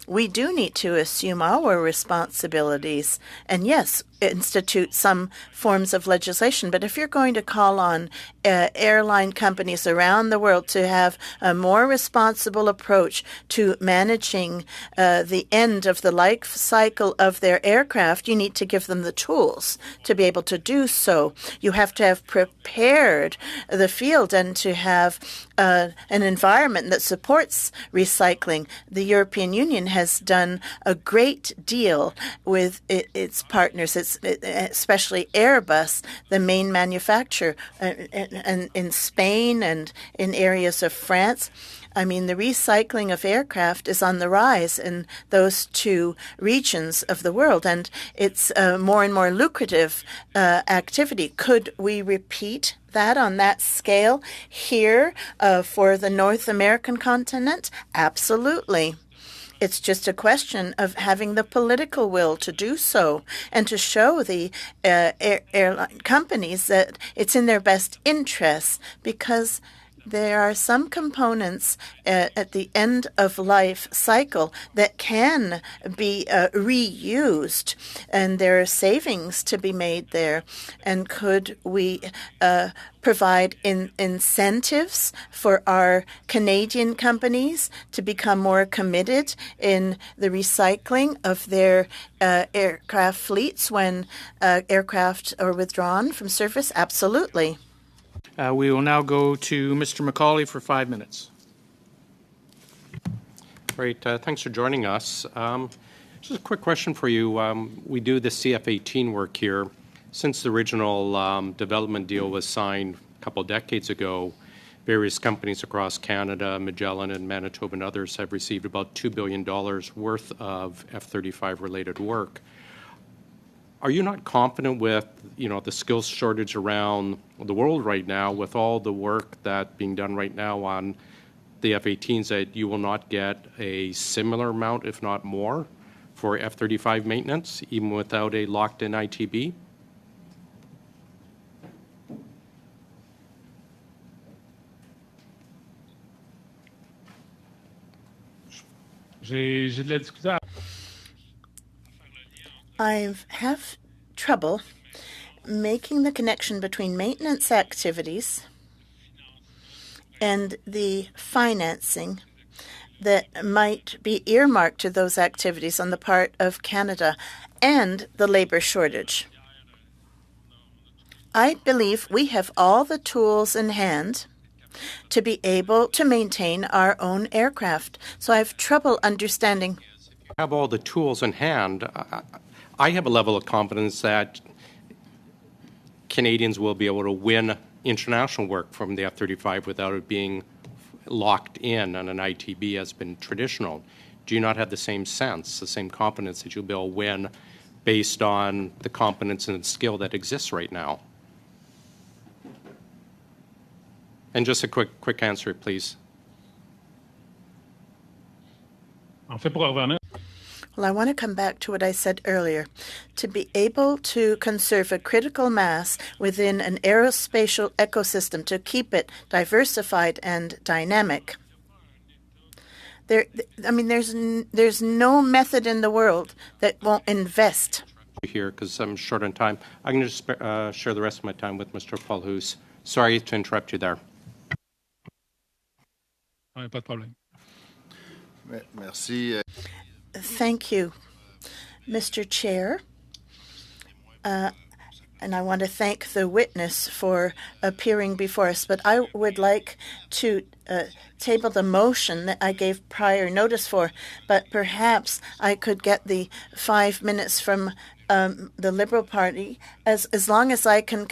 We do need to assume our responsibilities and, yes, institute some forms of legislation. But if you're going to call on airline companies around the world to have a more responsible approach to managing the end of the life cycle of their aircraft, you need to give them the tools to be able to do so. You have to have prepared the field and to have an environment that supports recycling. The European Union has done a great deal with its partners, especially Airbus, the main manufacturer, and in Spain and in areas of France. I mean, the recycling of aircraft is on the rise in those 2 regions of the world, and it's a more and more lucrative activity. Could we repeat that on that scale here for the North American continent? Absolutely. It's just a question of having the political will to do so and to show the airline companies that it's in their best interests, because there are some components at the end of life cycle that can be reused, and there are savings to be made there. And could we provide incentives for our Canadian companies to become more committed in the recycling of their aircraft fleets when aircraft are withdrawn from service? Absolutely. We will now go to Mr. McCauley for 5 minutes. Great. Thanks for joining us. Just a quick question for you. We do the CF-18 work here. Since the original development deal was signed a couple of decades ago, various companies across Canada, Magellan and Manitoba and others have received about $2 billion worth of F-35 related work. Are you not confident with, the skills shortage around the world right now, with all the work that being done right now on the F-18s, that you will not get a similar amount, if not more, for F-35 maintenance, even without a locked-in ITB? I have trouble making the connection between maintenance activities and the financing that might be earmarked to those activities on the part of Canada and the labor shortage. I believe we have all the tools in hand to be able to maintain our own aircraft. So I have trouble understanding. Have all the tools in hand. I have a level of confidence that Canadians will be able to win international work from the F-35 without it being locked in on an ITB has been traditional. Do you not have the same sense, the same confidence that you'll be able to win based on the competence and skill that exists right now? And just a quick answer, please. En fait, pour revenir, Well, I want to come back to what I said earlier. To be able to conserve a critical mass within an aerospatial ecosystem, to keep it diversified and dynamic, there's no method in the world that won't invest. Here, because I'm short on time. I'm going to share the rest of my time with Mr. Paul Hoos. Sorry to interrupt you there. pas de problème. Merci. Thank you, Mr. Chair. And I want to thank the witness for appearing before us. But I would like to table the motion that I gave prior notice for. But perhaps I could get the 5 minutes from the Liberal Party as long as I can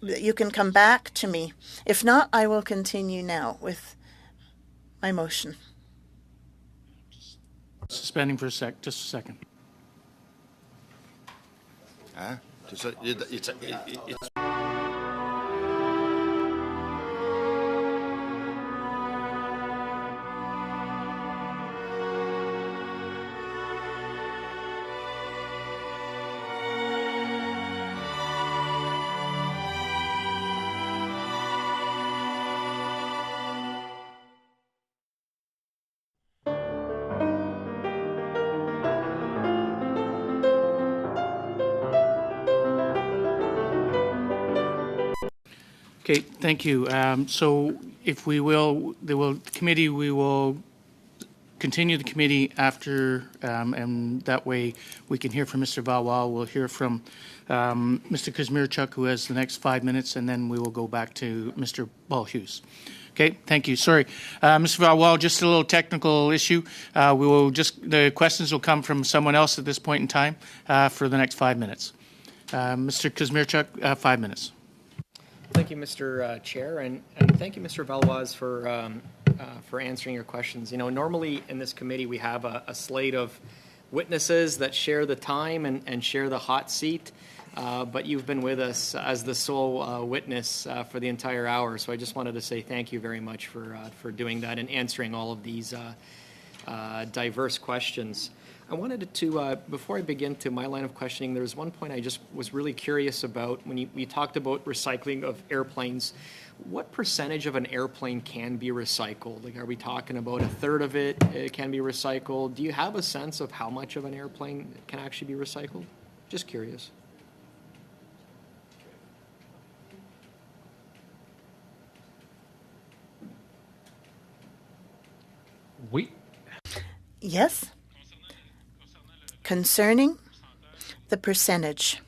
you can come back to me. If not, I will continue now with my motion. Suspending for just a second. Hein? C'est ça. It's Okay, thank you. So if we will, the committee, we will continue the committee after, and that way we can hear from Mr. Valois. We'll hear from Mr. Kazmierczuk, who has the next 5 minutes, and then we will go back to Mr. Paul Hughes. Okay, thank you. Sorry, Mr. Valois, just a little technical issue. The questions will come from someone else at this point in time for the next 5 minutes. Mr. Kazmierczuk, 5 minutes. Thank you, Mr. Chair, and thank you, Mr. Valois, for answering your questions. You know, normally in this committee we have a slate of witnesses that share the time and share the hot seat, but you've been with us as the sole witness for the entire hour, so I just wanted to say thank you very much for doing that and answering all of these diverse questions. I wanted to, before I begin to my line of questioning, there was one point I just was really curious about when you talked about recycling of airplanes. What percentage of an airplane can be recycled? Like, are we talking about a third of it can be recycled? Do you have a sense of how much of an airplane can actually be recycled? Just curious. Oui. Yes. Concerning the percentage.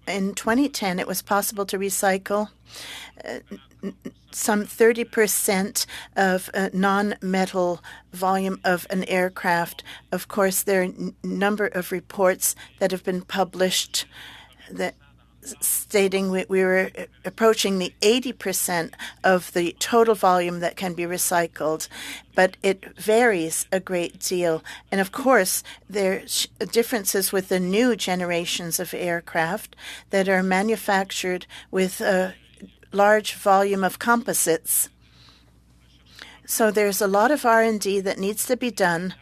In 2010, it was possible to recycle some 30% of non-metal volume of an aircraft. Of course, there are a number of reports that have been published that stating we were approaching the 80% of the total volume that can be recycled, but it varies a great deal. And of course, there's differences with the new generations of aircraft that are manufactured with a large volume of composites. So there's a lot of R&D that needs to be done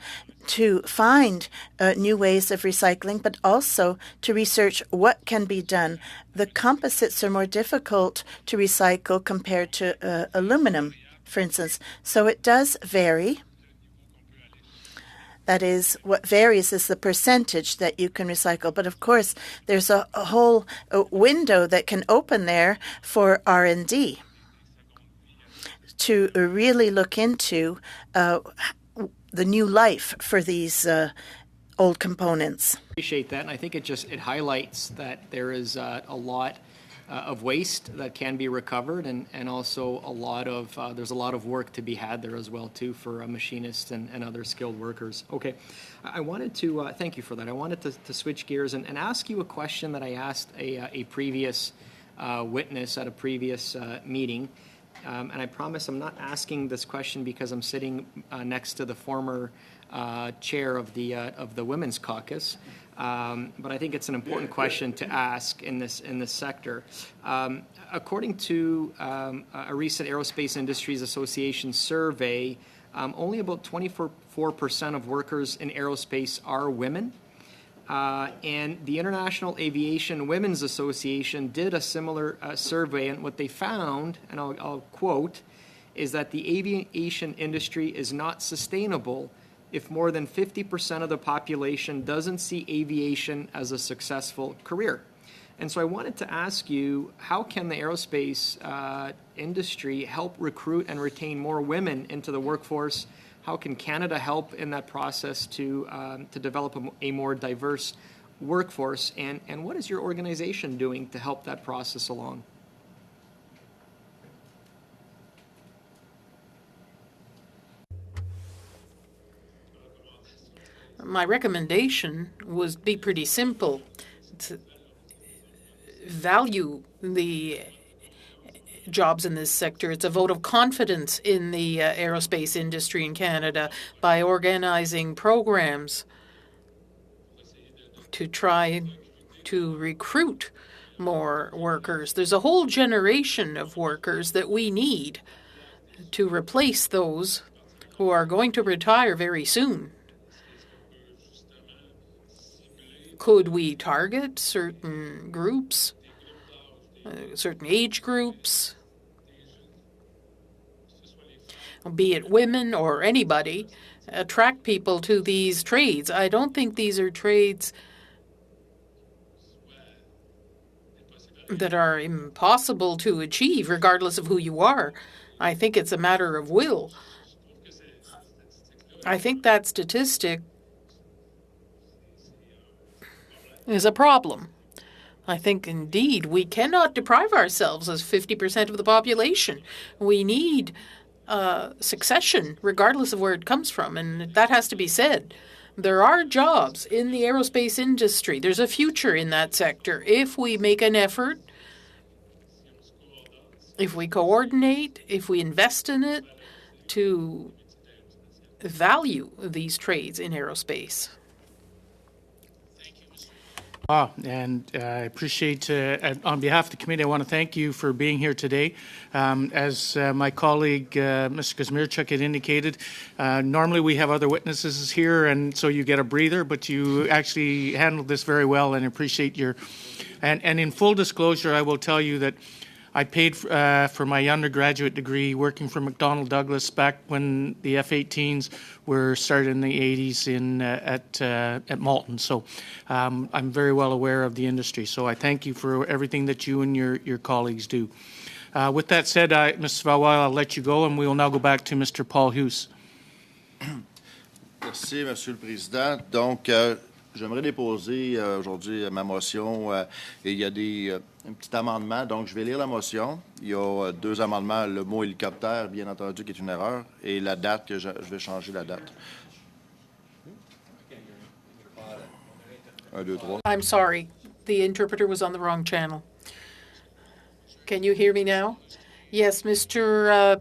to find new ways of recycling, but also to research what can be done. The composites are more difficult to recycle compared to aluminum, for instance. So it does vary. That is, what varies is the percentage that you can recycle. But of course, there's a whole window that can open there for R&D to really look into the new life for these old components. Appreciate that, and I think it highlights that there is a lot of waste that can be recovered, and also there's a lot of work to be had there as well too for machinists and other skilled workers. Okay, I wanted to thank you for that. I wanted to switch gears and ask you a question that I asked a previous witness at a previous meeting. And I promise I'm not asking this question because I'm sitting next to the former chair of the Women's Caucus. But I think it's an important question to ask in this sector. According to a recent Aerospace Industries Association survey, only about 24% of workers in aerospace are women. And the International Aviation Women's Association did a similar survey, and what they found, and I'll quote, is that the aviation industry is not sustainable if more than 50% of the population doesn't see aviation as a successful career. And so I wanted to ask you, how can the aerospace industry help recruit and retain more women into the workforce? How can Canada help in that process to develop a more diverse workforce? And what is your organization doing to help that process along? My recommendation would be pretty simple. To value the jobs in this sector. It's a vote of confidence in the aerospace industry in Canada by organizing programs to try to recruit more workers. There's a whole generation of workers that we need to replace those who are going to retire very soon. Could we target certain groups, certain age groups, be it women or anybody, attract people to these trades? I don't think these are trades that are impossible to achieve, regardless of who you are. I think it's a matter of will. I think that statistic is a problem. I think, indeed, we cannot deprive ourselves as 50% of the population. We need succession, regardless of where it comes from, and that has to be said. There are jobs in the aerospace industry. There's a future in that sector if we make an effort, if we coordinate, if we invest in it to value these trades in aerospace. And I appreciate, on behalf of the committee, I want to thank you for being here today. As my colleague, Mr. Kazmierczuk, had indicated, normally we have other witnesses here, and so you get a breather, but you actually handled this very well, and appreciate your... And in full disclosure, I will tell you that I paid for my undergraduate degree working for McDonnell Douglas back when the F-18s were started in the 80s at Malton. So I'm very well aware of the industry. So I thank you for everything that you and your colleagues do. With that said, Mrs. Valois, I'll let you go, and we will now go back to Mr. Paul Hughes. Merci, Monsieur le Président. Donc, j'aimerais déposer aujourd'hui ma motion et il y a un petit amendement. Donc, je vais lire la motion. Il y a deux amendements. Le mot hélicoptère, bien entendu, qui est une erreur, et la date, que je vais changer la date. 1, 2, 3. I'm sorry. The interpreter was on the wrong channel. Can you hear me now? Yes, Mr.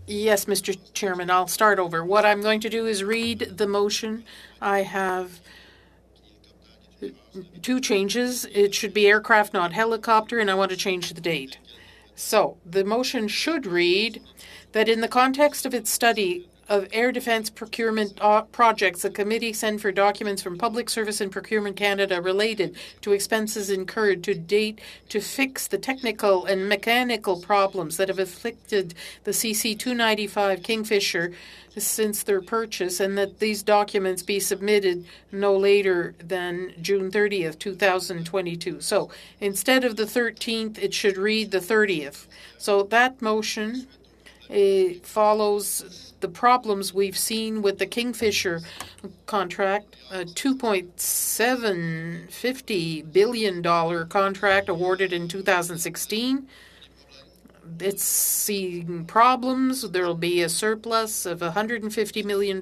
Yes, Mr. Chairman, I'll start over. What I'm going to do is read the motion. I have two changes. It should be aircraft, not helicopter, and I want to change the date. So the motion should read that in the context of its study of air defence procurement projects, the committee send for documents from Public Service and Procurement Canada related to expenses incurred to date to fix the technical and mechanical problems that have afflicted the CC-295 Kingfisher since their purchase, and that these documents be submitted no later than June 30th, 2022. So instead of the 13th, it should read the 30th. So that motion follows the problems we've seen with the Kingfisher contract, a $2.750 billion contract awarded in 2016. It's seeing problems. There will be a surplus of $150 million.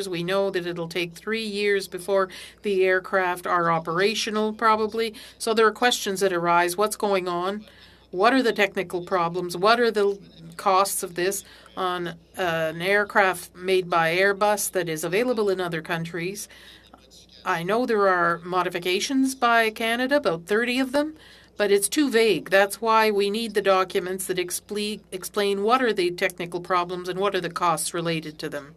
We know that it'll take 3 years before the aircraft are operational, probably. So there are questions that arise. What's going on? what are the technical problems, what are the costs of this on an aircraft made by Airbus that is available in other countries. I know there are modifications by Canada, about 30 of them, but it's too vague. That's why we need the documents that explain what are the technical problems and what are the costs related to them.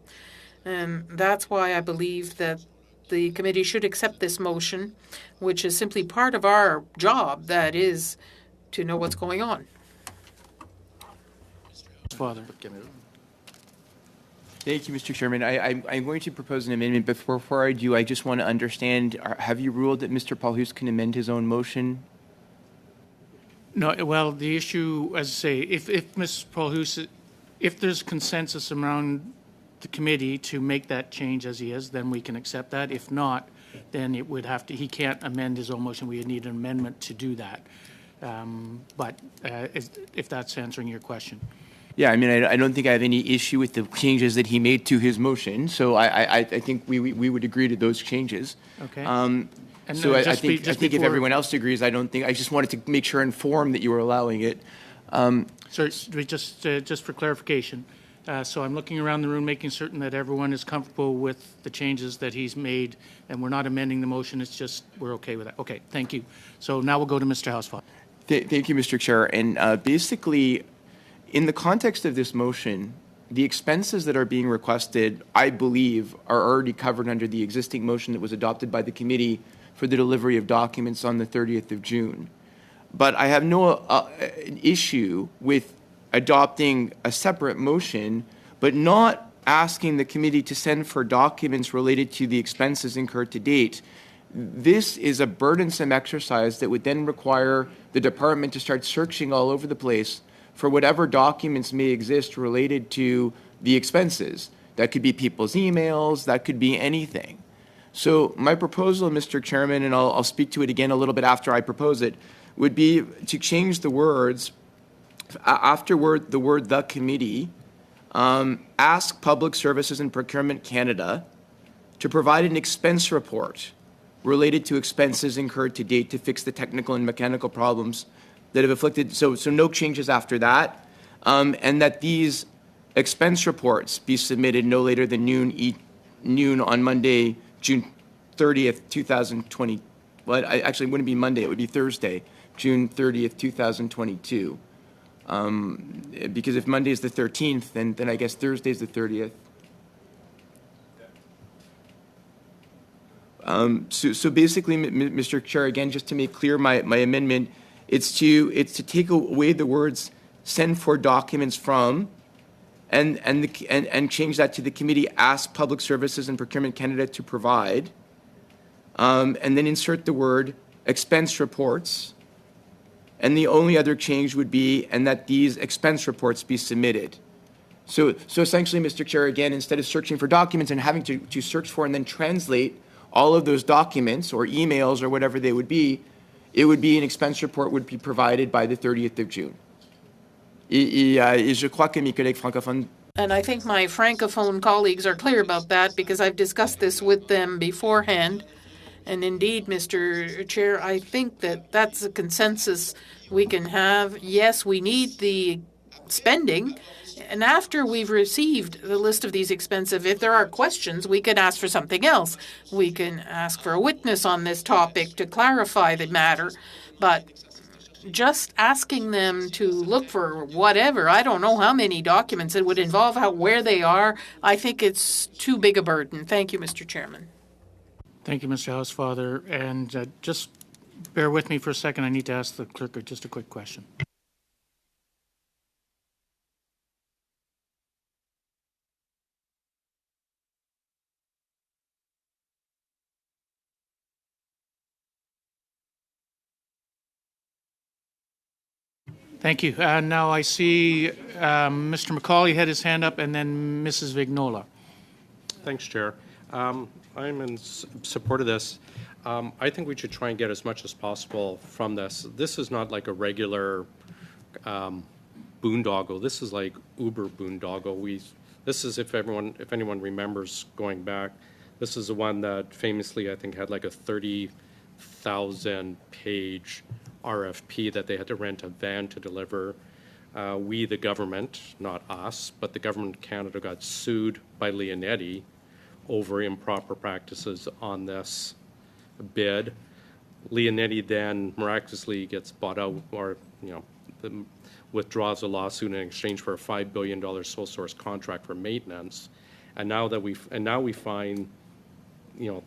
And that's why I believe that the committee should accept this motion, which is simply part of our job, that is, to know what's going on. Father. Thank you, Mr. Chairman. I'm going to propose an amendment. Before I do, I just want to understand, have you ruled that Mr. Paulhus can amend his own motion? No, well, the issue, as I say, if Ms. Paulhus, if there's consensus around the committee to make that change as he is, then we can accept that. If not, then it would have to, he can't amend his own motion. We would need an amendment to do that. If that's answering your question. Yeah, I mean, I don't think I have any issue with the changes that he made to his motion, so I think we would agree to those changes. Okay. So I think if everyone else agrees, I just wanted to make sure informed that you were allowing it. So just for clarification, so I'm looking around the room, making certain that everyone is comfortable with the changes that he's made, and we're not amending the motion, it's just we're okay with that. Okay, thank you. So now we'll go to Mr. Hausfeld. Thank you, Mr. Chair. And basically, in the context of this motion, the expenses that are being requested, I believe, are already covered under the existing motion that was adopted by the committee for the delivery of documents on the 30th of June. But I have no issue with adopting a separate motion, but not asking the committee to send for documents related to the expenses incurred to date. This is a burdensome exercise that would then require the department to start searching all over the place for whatever documents may exist related to the expenses. That could be people's emails, that could be anything. So my proposal, Mr. Chairman, and I'll speak to it again a little bit after I propose it, would be to change the words, afterward the word "the committee," ask Public Services and Procurement Canada to provide an expense report related to expenses incurred to date to fix the technical and mechanical problems that have afflicted, so no changes after that, and that these expense reports be submitted no later than noon on Monday, June 30th, 2020. Well, actually, it wouldn't be Monday, it would be Thursday, June 30th, 2022. Because if Monday is the 13th, then I guess Thursday is the 30th. So basically, Mr. Chair, again, just to make clear my amendment, it's to take away the words "send for documents from," and change that to the committee ask Public Services and Procurement Canada to provide, and then insert the word expense reports, and the only other change would be and that these expense reports be submitted. So essentially, Mr. Chair, again, instead of searching for documents and having to search for and then translate all of those documents or emails or whatever they would be, it would be an expense report would be provided by the 30th of June. Et je crois que mes collègues francophones. And I think my Francophone colleagues are clear about that because I've discussed this with them beforehand. And indeed, Mr. Chair, I think that that's a consensus we can have. Yes, we need the spending. And after we've received the list of these expenses, if there are questions, we can ask for something else. We can ask for a witness on this topic to clarify the matter. But just asking them to look for whatever, I don't know how many documents it would involve, where they are, I think it's too big a burden. Thank you, Mr. Chairman. Thank you, Mr. Housefather. And just bear with me for a second. I need to ask the clerk just a quick question. Thank you. Now I see Mr. McCauley had his hand up, and then Mrs. Vignola. Thanks, Chair. I'm in support of this. I think we should try and get as much as possible from this. This is not like a regular boondoggle. This is like uber boondoggle. This is, if anyone remembers going back, this is the one that famously I think had like a 30,000 page RFP that they had to rent a van to deliver. We, the government, not us, but the government of Canada got sued by Leonetti over improper practices on this bid. Leonetti then miraculously gets bought out, or withdraws the lawsuit in exchange for a $5 billion sole source contract for maintenance. And now we find, I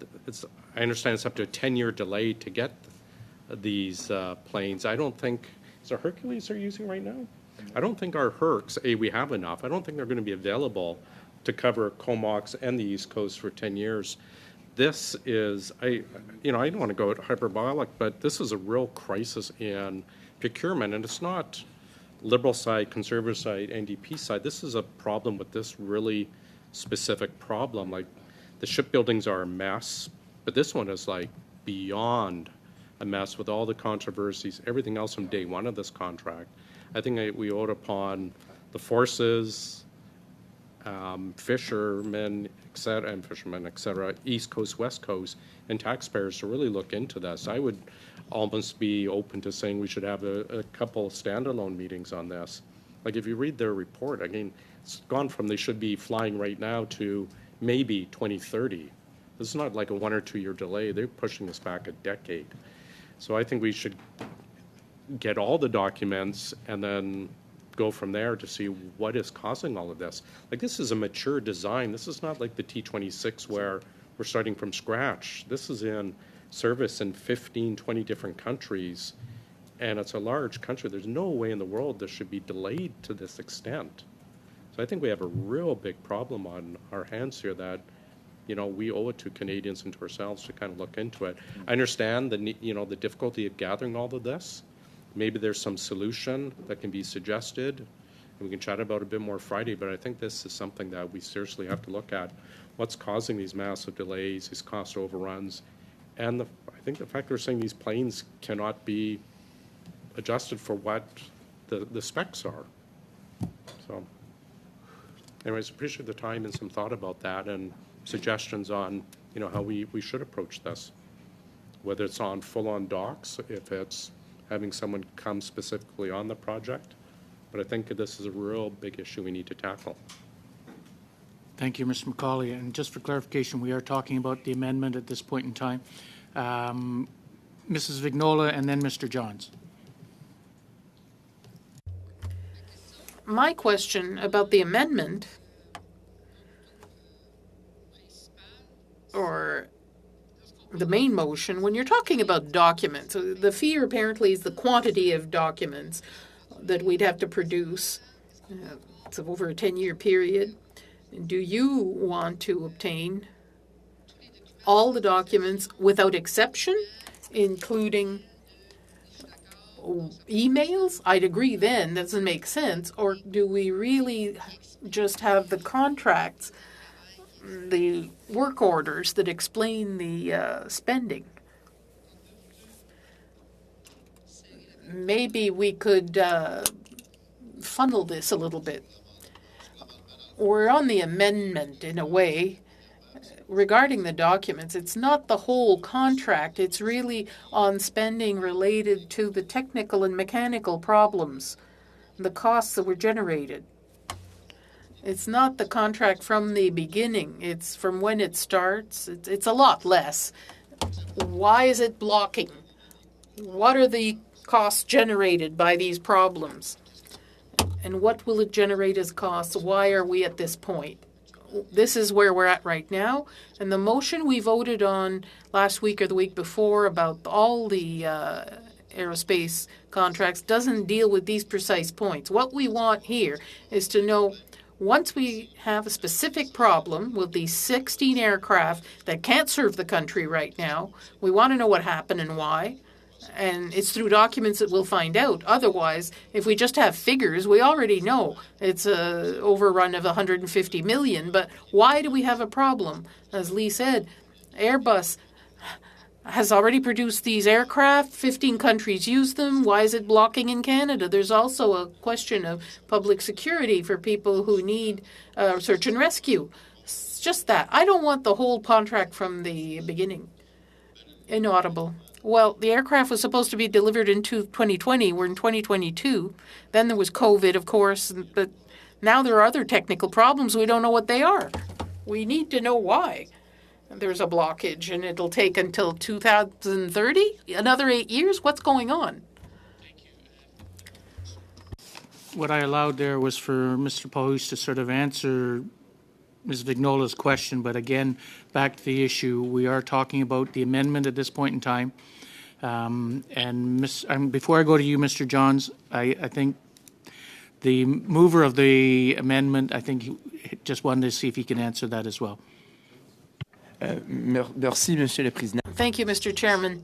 understand it's up to a 10-year delay to get these planes. I don't think, is it Hercules they're using right now? I don't think our Hercs, we have enough. I don't think they're going to be available to cover Comox and the East Coast for 10 years. This is, I don't want to go hyperbolic, but this is a real crisis in procurement, and it's not Liberal side, Conservative side, NDP side. This is a problem with this really specific problem. Like, the shipbuildings are a mess, but this one is like beyond a mess with all the controversies, everything else from day one of this contract. I think we owe it upon the forces, fishermen, et cetera, East Coast, West Coast, and taxpayers to really look into this. I would almost be open to saying we should have a couple standalone meetings on this. Like, if you read their report, I mean, it's gone from they should be flying right now to maybe 2030. This is not like a 1 or 2 year delay. They're pushing this back a decade. So I think we should get all the documents and then go from there to see what is causing all of this. Like, this is a mature design. This is not like the T-26 where we're starting from scratch. This is in service in 15, 20 different countries, and it's a large country. There's no way in the world this should be delayed to this extent. So I think we have a real big problem on our hands here that, we owe it to Canadians and to ourselves to kind of look into it. I understand the difficulty of gathering all of this. Maybe there's some solution that can be suggested, and we can chat about it a bit more Friday, but I think this is something that we seriously have to look at. What's causing these massive delays, these cost overruns, and I think the fact they're saying these planes cannot be adjusted for what the specs are. So anyways, appreciate the time and some thought about that and suggestions on, how we should approach this, whether it's on full-on docks, if it's having someone come specifically on the project. But I think this is a real big issue we need to tackle. Thank you, Mr. McCauley. And just for clarification, we are talking about the amendment at this point in time. Mrs. Vignola and then Mr. Johns. My question about the amendment, or the main motion, when you're talking about documents, the fear apparently is the quantity of documents that we'd have to produce. It's over a 10-year period. Do you want to obtain all the documents without exception, including emails? I'd agree then, that doesn't make sense. Or do we really just have the contracts, the work orders that explain the spending? Maybe we could funnel this a little bit. We're on the amendment in a way. Regarding the documents, it's not the whole contract. It's really on spending related to the technical and mechanical problems, the costs that were generated. It's not the contract from the beginning. It's from when it starts. It's a lot less. Why is it blocking? What are the costs generated by these problems? And what will it generate as costs? Why are we at this point? This is where we're at right now. And the motion we voted on last week or the week before about all the aerospace contracts doesn't deal with these precise points. What we want here is to know, once we have a specific problem with these 16 aircraft that can't serve the country right now, we want to know what happened and why. And it's through documents that we'll find out. Otherwise, if we just have figures, we already know it's an overrun of 150 million. But why do we have a problem? As Lee said, Airbus has already produced these aircraft. 15 countries use them. Why is it blocking in Canada? There's also a question of public security for people who need search and rescue. It's just that. I don't want the whole contract from the beginning. Inaudible. Well, the aircraft was supposed to be delivered in 2020. We're in 2022. Then there was COVID, of course, but now there are other technical problems. We don't know what they are. We need to know why there's a blockage, and it'll take until 2030? Another 8 years? What's going on? What I allowed there was for Mr. Paulus to sort of answer Ms. Vignola's question, but again, back to the issue, we are talking about the amendment at this point in time. Before I go to you, Mr. Johns, I think the mover of the amendment, I think he just wanted to see if he can answer that as well. Merci, Monsieur le Président. Thank you, Mr. Chairman.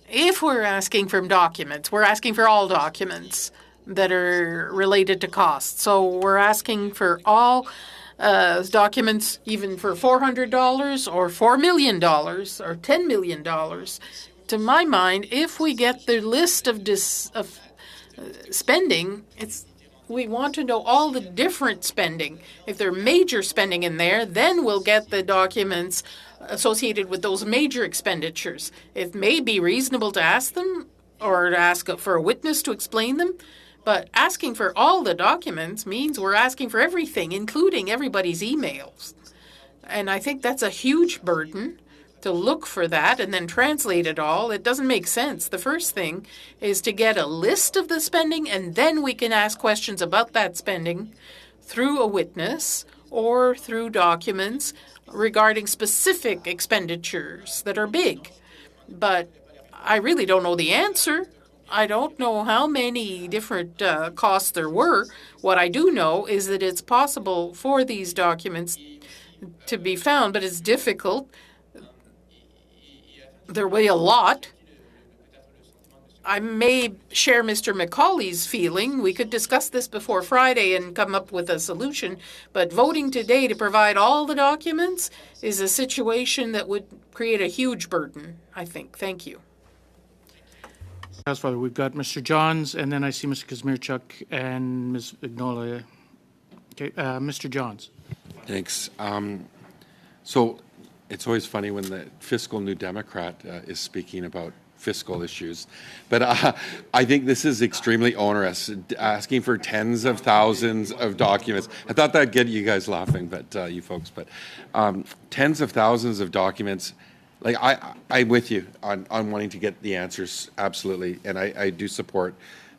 If we're asking for documents, we're asking for all documents that are related to costs. So we're asking for all documents, even for $400 or $4 million or $10 million. To my mind, if we get the list of spending, we want to know all the different spending. If there are major spending in there, then we'll get the documents associated with those major expenditures. It may be reasonable to ask them or to ask for a witness to explain them, but asking for all the documents means we're asking for everything, including everybody's emails. And I think that's a huge burden to look for that and then translate it all. It doesn't make sense. The first thing is to get a list of the spending, and then we can ask questions about that spending through a witness or through documents regarding specific expenditures that are big. But I really don't know the answer. I don't know how many different costs there were. What I do know is that it's possible for these documents to be found, but it's difficult. There weigh a lot. I may share Mr. McCauley's feeling. We could discuss this before Friday and come up with a solution, but voting today to provide all the documents is a situation that would create a huge burden, I think. Thank you. Father, we've got Mr. Johns, and then I see Mr. Kazmierczuk and Ms. Vignola. Okay, Mr. Johns. Thanks. So it's always funny when the fiscal New Democrat is speaking about fiscal issues. But I think this is extremely onerous, asking for tens of thousands of documents. I thought that'd get you guys laughing, but you folks, but tens of thousands of documents. Like I'm with you on wanting to get the answers, absolutely, and I do support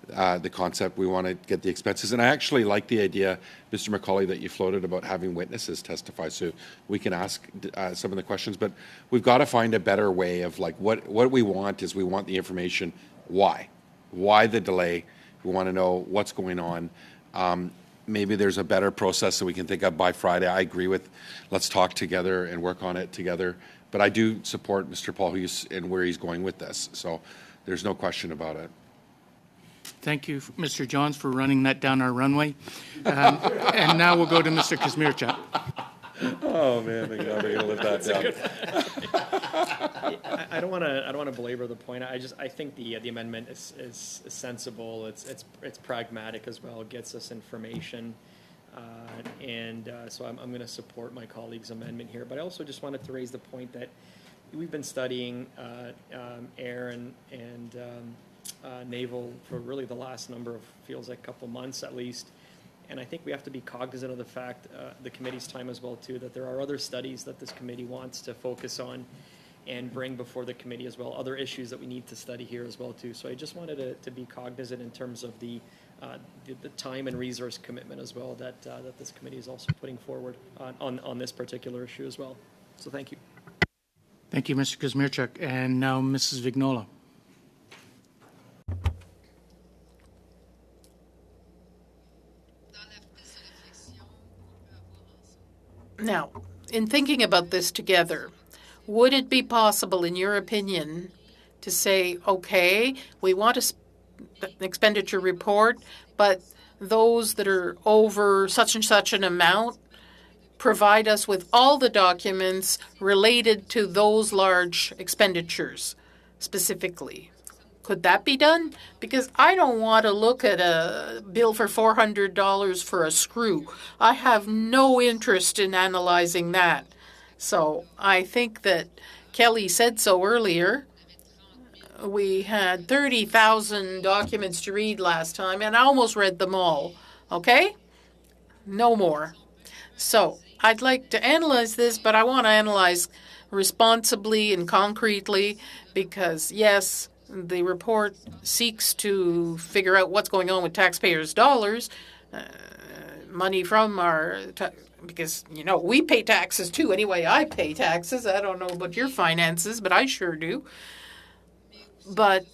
the concept. We want to get the expenses, and I actually like the idea, Mr. McCauley, that you floated about having witnesses testify, so we can ask some of the questions. But we've got to find a better way of like what we want is we want the information. Why the delay? We want to know what's going on. Maybe there's a better process that we can think of by Friday. I agree with. Let's talk together and work on it together. But I do support Mr. Paul Hughes and where he's going with this. So there's no question about it. Thank you, Mr. Johns, for running that down our runway. And now we'll go to Mr. Kazmierczuk. Oh man, they're gonna let that down. I don't want to belabor the point. I think the amendment is sensible. It's pragmatic as well. It gets us information. So I'm going to support my colleague's amendment here. But I also just wanted to raise the point that we've been studying air and naval for really the last number of, feels like a couple months at least. And I think we have to be cognizant of the fact, the committee's time as well too, that there are other studies that this committee wants to focus on and bring before the committee as well, other issues that we need to study here as well too. So I just wanted to be cognizant in terms of the time and resource commitment as well that this committee is also putting forward on this particular issue as well. So thank you. Thank you, Mr. Kazmierczuk. And now Mrs. Vignola. Now, in thinking about this together, would it be possible, in your opinion, to say, okay, we want an expenditure report, but those that are over such and such an amount provide us with all the documents related to those large expenditures specifically? Could that be done? Because I don't want to look at a bill for $400 for a screw. I have no interest in analyzing that. So I think that Kelly said so earlier. We had 30,000 documents to read last time, and I almost read them all. Okay? No more. So I'd like to analyze this, but I want to analyze responsibly and concretely because, yes, the report seeks to figure out what's going on with taxpayers' dollars, money from our because, you know, we pay taxes too. Anyway, I pay taxes. I don't know about your finances, but I sure do. But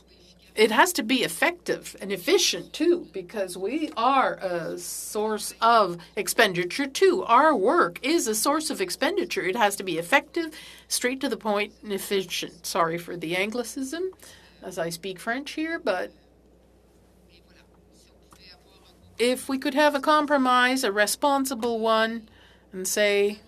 it has to be effective and efficient too, because we are a source of expenditure too. Our work is a source of expenditure. It has to be effective, straight to the point, and efficient. Sorry for the Anglicism, as I speak French here, but if we could have a compromise, a responsible one, and say,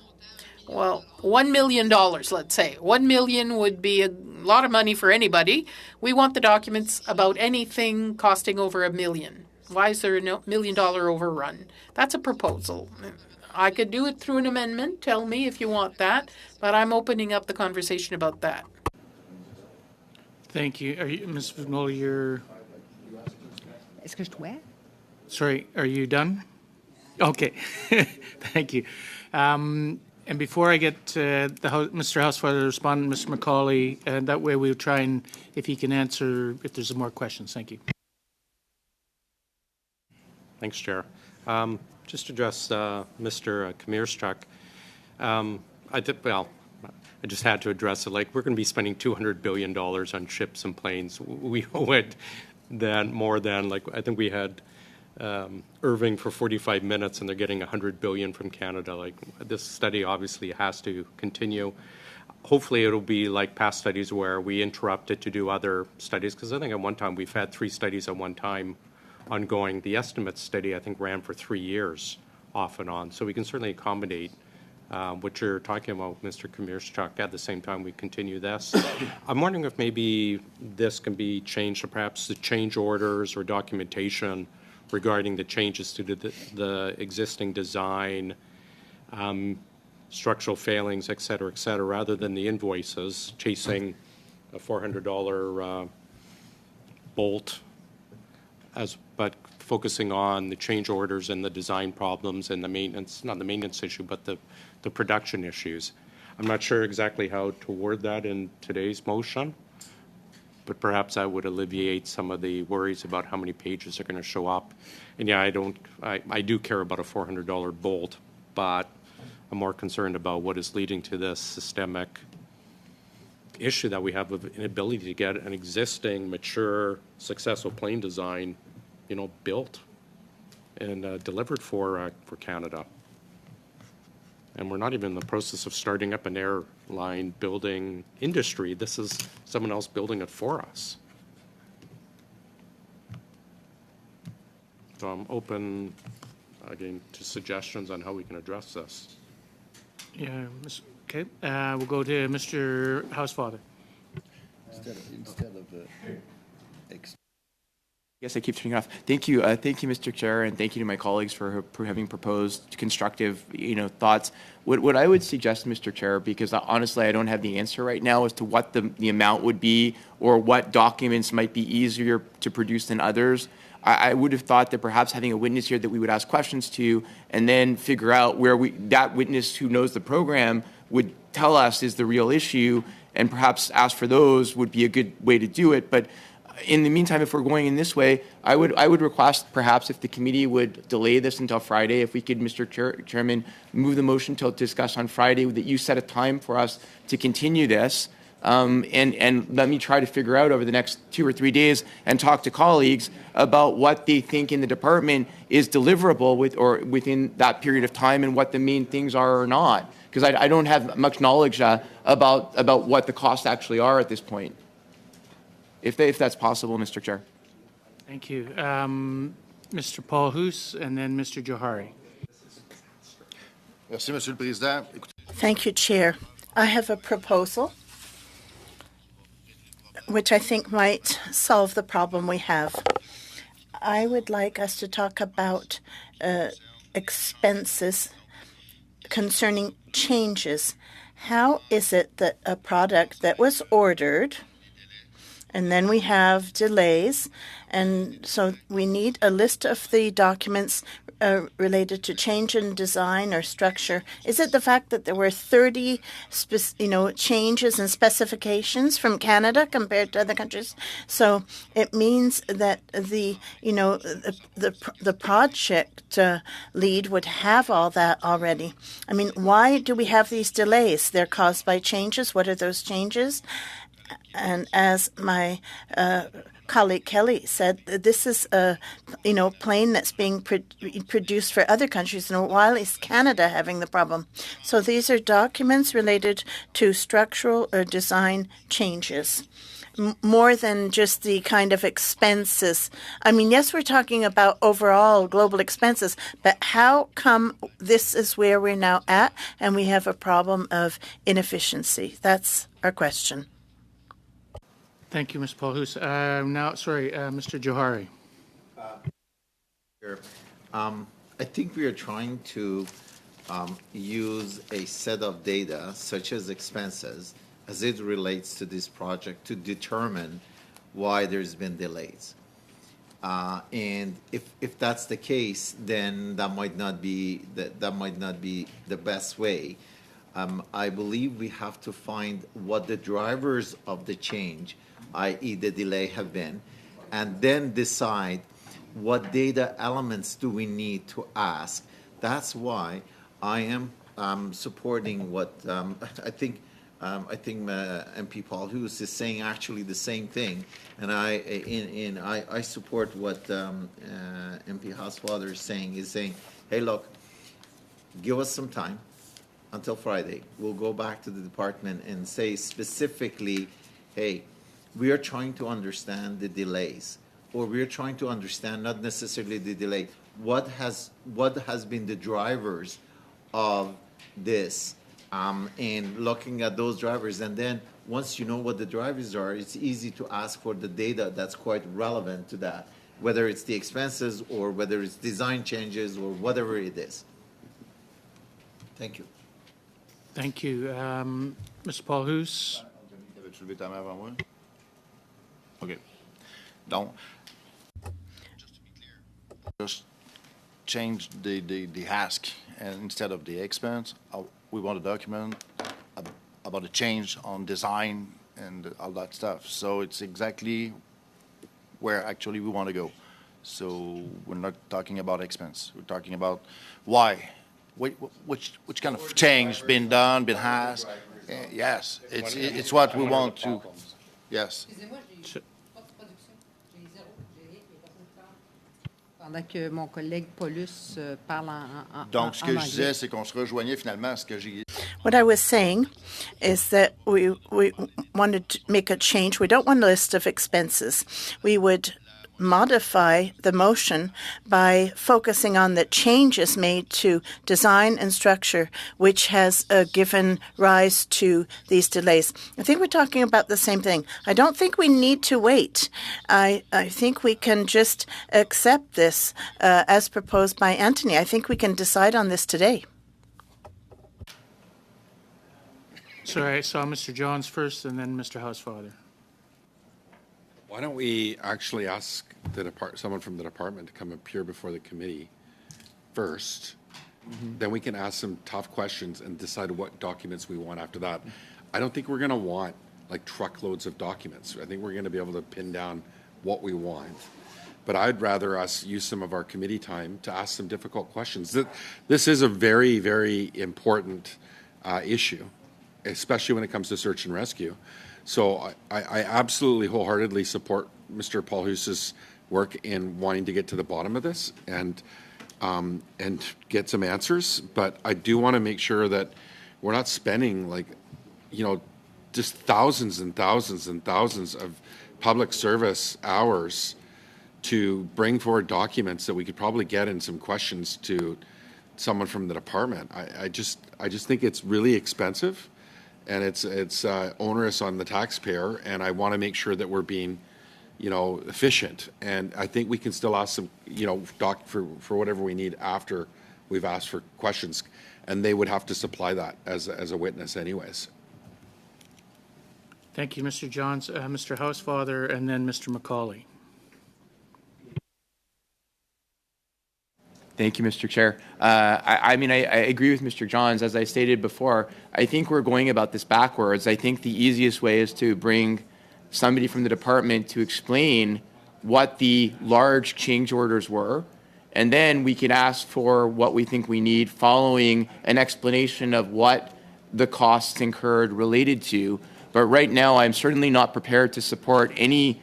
well, $1 million, let's say. $1 million would be a lot of money for anybody. We want the documents about anything costing over $1 million. Why is there a $1 million overrun? That's a proposal. I could do it through an amendment. Tell me if you want that. But I'm opening up the conversation about that. Thank you. Are you, Ms. Vignola, you're... Est-ce que je dois? Sorry, are you done? Okay. Thank you. And before I get Mr. Housefather to respond, Mr. McCauley, and that way we'll try and, if he can answer, if there's more questions. Thank you. Thanks, Chair. Just to address Mr. Kamirchuk, I just had to address it. Like, we're going to be spending $200 billion on ships and planes. We owe it more than, like, I think we had Irving for 45 minutes and they're getting $100 billion from Canada. Like, this study obviously has to continue. Hopefully it'll be like past studies where we interrupt it to do other studies, because I think at one time we've had 3 studies at one time ongoing. The estimate study, I think, ran for 3 years off and on. So we can certainly accommodate what you're talking about, Mr. Kamirchuk. At the same time, we continue this. I'm wondering if maybe this can be changed to perhaps the change orders or documentation regarding the changes to the existing design, structural failings, et cetera, rather than the invoices chasing a $400 bolt, but focusing on the change orders and the design problems and the maintenance, not the maintenance issue, but the production issues. I'm not sure exactly how to word that in today's motion, but perhaps that would alleviate some of the worries about how many pages are going to show up. And yeah, I do care about a $400 bolt, but I'm more concerned about what is leading to this systemic issue that we have of inability to get an existing, mature, successful plane design, built and delivered for Canada. And we're not even in the process of starting up an airline building industry. This is someone else building it for us. So I'm open, again, to suggestions on how we can address this. Yeah, okay. We'll go to Mr. Housefather. Yes, I keep turning off. Thank you, Mr. Chair, and thank you to my colleagues for having proposed constructive, thoughts. What I would suggest, Mr. Chair, because honestly I don't have the answer right now as to what the amount would be or what documents might be easier to produce than others. I would have thought that perhaps having a witness here that we would ask questions to and then figure out where that witness who knows the program would tell us is the real issue, and perhaps ask for those would be a good way to do it. But in the meantime, if we're going in this way, I would request perhaps if the committee would delay this until Friday, if we could, Mr. Chairman, move the motion to discuss on Friday, that you set a time for us to continue this, and let me try to figure out over the next 2 or 3 days and talk to colleagues about what they think in the department is deliverable within that period of time and what the main things are or not. Because I don't have much knowledge about what the costs actually are at this point. If that's possible, Mr. Chair. Thank you. Mr. Paul Hoos and then Mr. Johari. Merci, Monsieur le Président. Thank you, Chair. I have a proposal which I think might solve the problem we have. I would like us to talk about expenses concerning changes How is it that a product that was ordered, and then we have delays, and so we need a list of the documents related to change in design or structure. Is it the fact that there were 30 changes and specifications from Canada compared to other countries? So it means that the project lead would have all that already. I mean, why do we have these delays? They're caused by changes. What are those changes? And as my colleague Kelly said, this is a plane that's being produced for other countries, and why is Canada having the problem? So these are documents related to structural or design changes, more than just the kind of expenses. I mean, yes, we're talking about overall global expenses, but how come this is where we're now at, and we have a problem of inefficiency? That's our question. Thank you, Ms. Paulhus. Mr. Johari. I think we are trying to use a set of data, such as expenses, as it relates to this project to determine why there's been delays. And if that's the case, then that might not be the best way. I believe we have to find what the drivers of the change, i.e. the delay, have been, and then decide what data elements do we need to ask. That's why I am supporting what I think MP Paulhus is saying actually the same thing, and I support what MP Housefather is saying, hey, look, give us some time until Friday. We'll go back to the department and say specifically, hey, we are trying to understand the delays, or we are trying to understand not necessarily the delay, what has been the drivers of this, and looking at those drivers. And then once you know what the drivers are, it's easy to ask for the data that's quite relevant to that, whether it's the expenses or whether it's design changes or whatever it is. Thank you. Thank you. Mr. Paulhus. Avais-tu levé ta main avant moi? OK. Donc, just change the ask, and instead of the expense, we want a document about a change on design and all that stuff. So it's exactly where actually we want to go. So we're not talking about expense. We're talking about why. Which kind of change been done, been asked? Yes, it's what we want to. Yes. Pendant que mon collègue Paulus parle Donc, ce que je disais, c'est qu'on se rejoignait finalement à ce que j'ai. What I was saying is that we wanted to make a change. We don't want a list of expenses. We would modify the motion by focusing on the changes made to design and structure, which has given rise to these delays. I think we're talking about the same thing. I don't think we need to wait. I think we can just accept this as proposed by Anthony. I think we can decide on this today. Sorry, I saw Mr. Johns first and then Mr. Housefather. Why don't we actually ask someone from the department to come appear before the committee first? Mm-hmm. Then we can ask some tough questions and decide what documents we want after that. I don't think we're going to want like truckloads of documents. I think we're going to be able to pin down what we want. But I'd rather us use some of our committee time to ask some difficult questions. This is a very, very important issue, especially when it comes to search and rescue. So I absolutely wholeheartedly support Mr. Paulhus's work in wanting to get to the bottom of this and get some answers. But I do want to make sure that we're not spending just thousands and thousands and thousands of public service hours to bring forward documents that we could probably get in some questions to someone from the department. I just think it's really expensive. And it's onerous on the taxpayer, and I want to make sure that we're being, efficient. And I think we can still ask some, for whatever we need after we've asked for questions. and they would have to supply that as a witness anyways. Thank you, Mr. Johns. Mr. Housefather, and then Mr. McCauley. Thank you, Mr. Chair. I mean, I agree with Mr. Johns. As I stated before, I think we're going about this backwards. I think the easiest way is to bring somebody from the department to explain what the large change orders were, and then we can ask for what we think we need following an explanation of what the costs incurred related to. But right now, I'm certainly not prepared to support any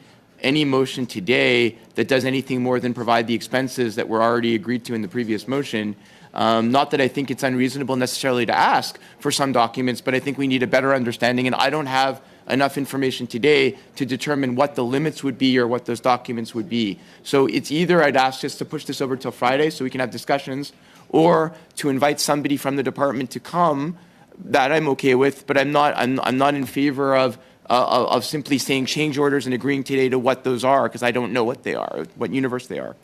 motion today that does anything more than provide the expenses that were already agreed to in the previous motion. Not that I think it's unreasonable necessarily to ask for some documents, but I think we need a better understanding, and I don't have enough information today to determine what the limits would be or what those documents would be. So it's either I'd ask us to push this over till Friday so we can have discussions, or to invite somebody from the department to come. That I'm okay with, but I'm not in favor of simply saying change orders and agreeing today to what those are, because I don't know what they are, what universe they are.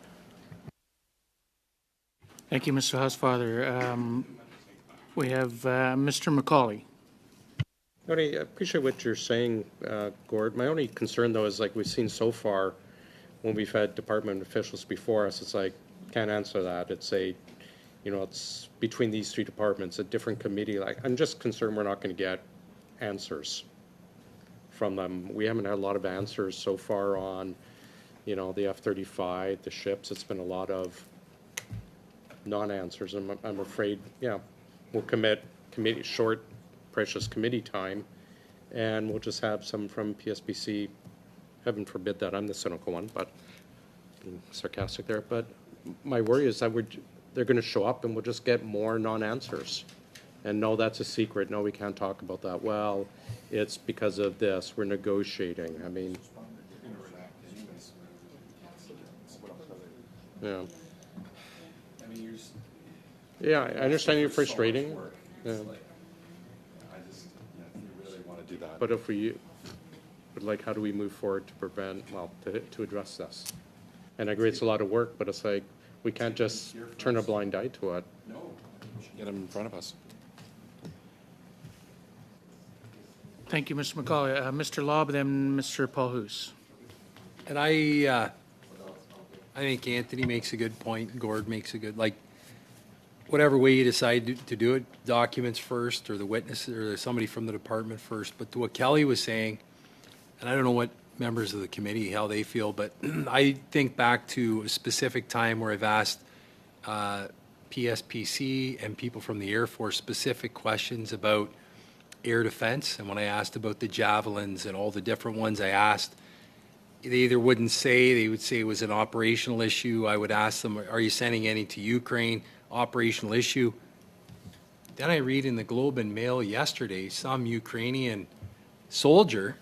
Thank you, Mr. Housefather. We have Mr. McCauley. I appreciate what you're saying, Gord. My only concern, though, is like we've seen so far when we've had department officials before us, it's like, can't answer that. It's it's between these three departments, a different committee. Like, I'm just concerned we're not going to get answers from them. We haven't had a lot of answers so far on, the F-35, the ships. It's been a lot of non-answers. I'm afraid, we'll commit short, precious committee time, and we'll just have some from PSBC. Heaven forbid that I'm the cynical one, but being sarcastic there. But my worry is that they're going to show up and we'll just get more non-answers. And no, that's a secret. No, we can't talk about that. Well, it's because of this. We're negotiating. I mean, yeah. Yeah, I understand you're frustrating. Yeah. But if how do we move forward to prevent, to address this? And I agree it's a lot of work, but it's like, we can't just turn a blind eye to it. No, we should get them in front of us. Thank you, Mr. McCauley. Mr. Lobb, then Mr. Paul Hoos. And I think Anthony makes a good point. Gord makes a good, whatever way you decide to do it, documents first, or the witness, or somebody from the department first. But to what Kelly was saying, and I don't know what members of the committee, how they feel, but I think back to a specific time where I've asked PSPC and people from the Air Force specific questions about air defense. And when I asked about the Javelins and all the different ones I asked, they either wouldn't say, they would say it was an operational issue. I would ask them, are you sending any to Ukraine? Operational issue. Then I read in the Globe and Mail yesterday, some Ukrainian soldier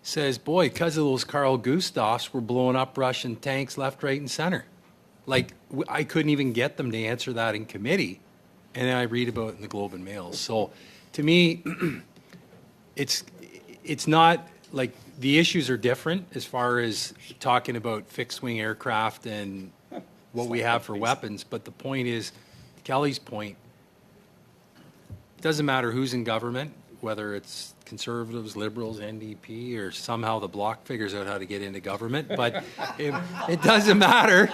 says, boy, because of those Carl Gustavs, we're blowing up Russian tanks left, right, and center. I couldn't even get them to answer that in committee. And then I read about it in the Globe and Mail. So to me, it's not like the issues are different as far as talking about fixed-wing aircraft and what we have for weapons. But the point is, Kelly's point, it doesn't matter who's in government, whether it's Conservatives, Liberals, NDP, or somehow the Bloc figures out how to get into government. But it doesn't matter.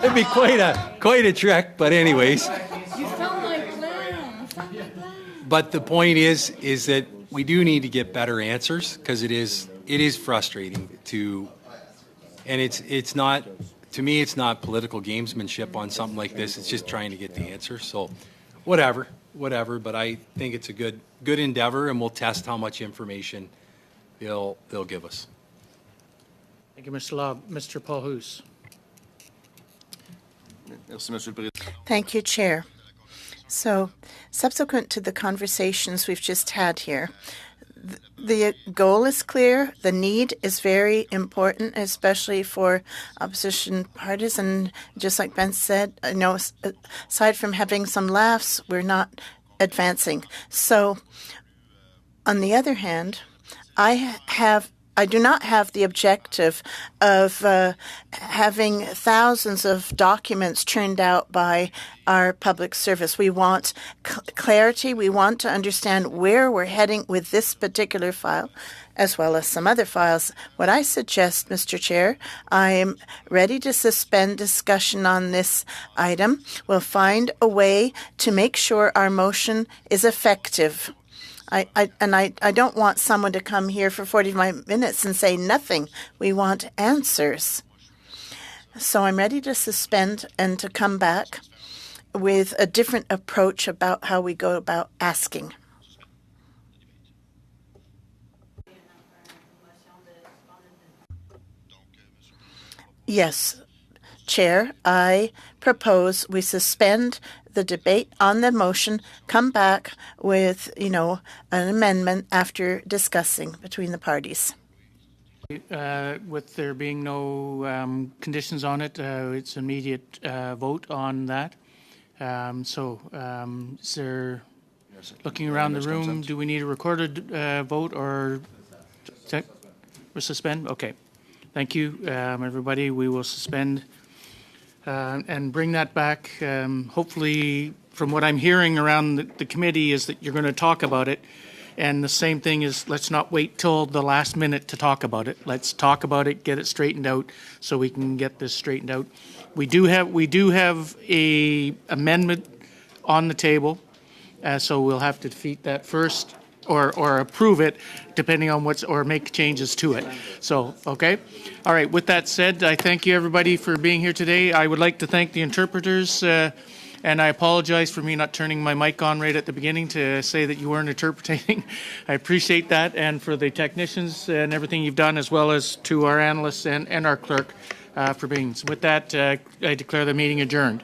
It'd be quite a trick. But anyways. You sound like Glenn. But the point is that we do need to get better answers, because it is frustrating to, and it's not, to me, it's not political gamesmanship on something like this. It's just trying to get the answer. So whatever, but I think it's a good endeavor, and we'll test how much information they'll give us. Thank you, Mr. Lobb. Mr. Paul Hoos. Thank you, Chair. So, subsequent to the conversations we've just had here, the goal is clear. The need is very important, especially for opposition parties. And just like Ben said, aside from having some laughs, we're not advancing. So, on the other hand, I I do not have the objective of having thousands of documents churned out by our public service. We want clarity. We want to understand where we're heading with this particular file, as well as some other files. What I suggest, Mr. Chair, I am ready to suspend discussion on this item. We'll find a way to make sure our motion is effective. I don't want someone to come here for 45 minutes and say nothing. We want answers. So I'm ready to suspend and to come back with a different approach about how we go about asking. Yes, Chair, I propose we suspend the debate on the motion, come back with, an amendment after discussing between the parties. With there being no conditions on it, it's immediate vote on that. Is there, looking around the room, do we need a recorded vote or suspend? Okay. Thank you, everybody. We will suspend and bring that back. Hopefully, from what I'm hearing around the committee is that you're going to talk about it. And the same thing is, let's not wait till the last minute to talk about it. Let's talk about it, get it straightened out, so we can get this straightened out. We do have a amendment on the table, so we'll have to defeat that first. Or approve it, depending on or make changes to it. So, okay? All right, with that said, I thank you, everybody, for being here today. I would like to thank the interpreters, and I apologize for me not turning my mic on right at the beginning to say that you weren't interpreting. I appreciate that, and for the technicians and everything you've done, as well as to our analysts and our clerk for being. So with that, I declare the meeting adjourned.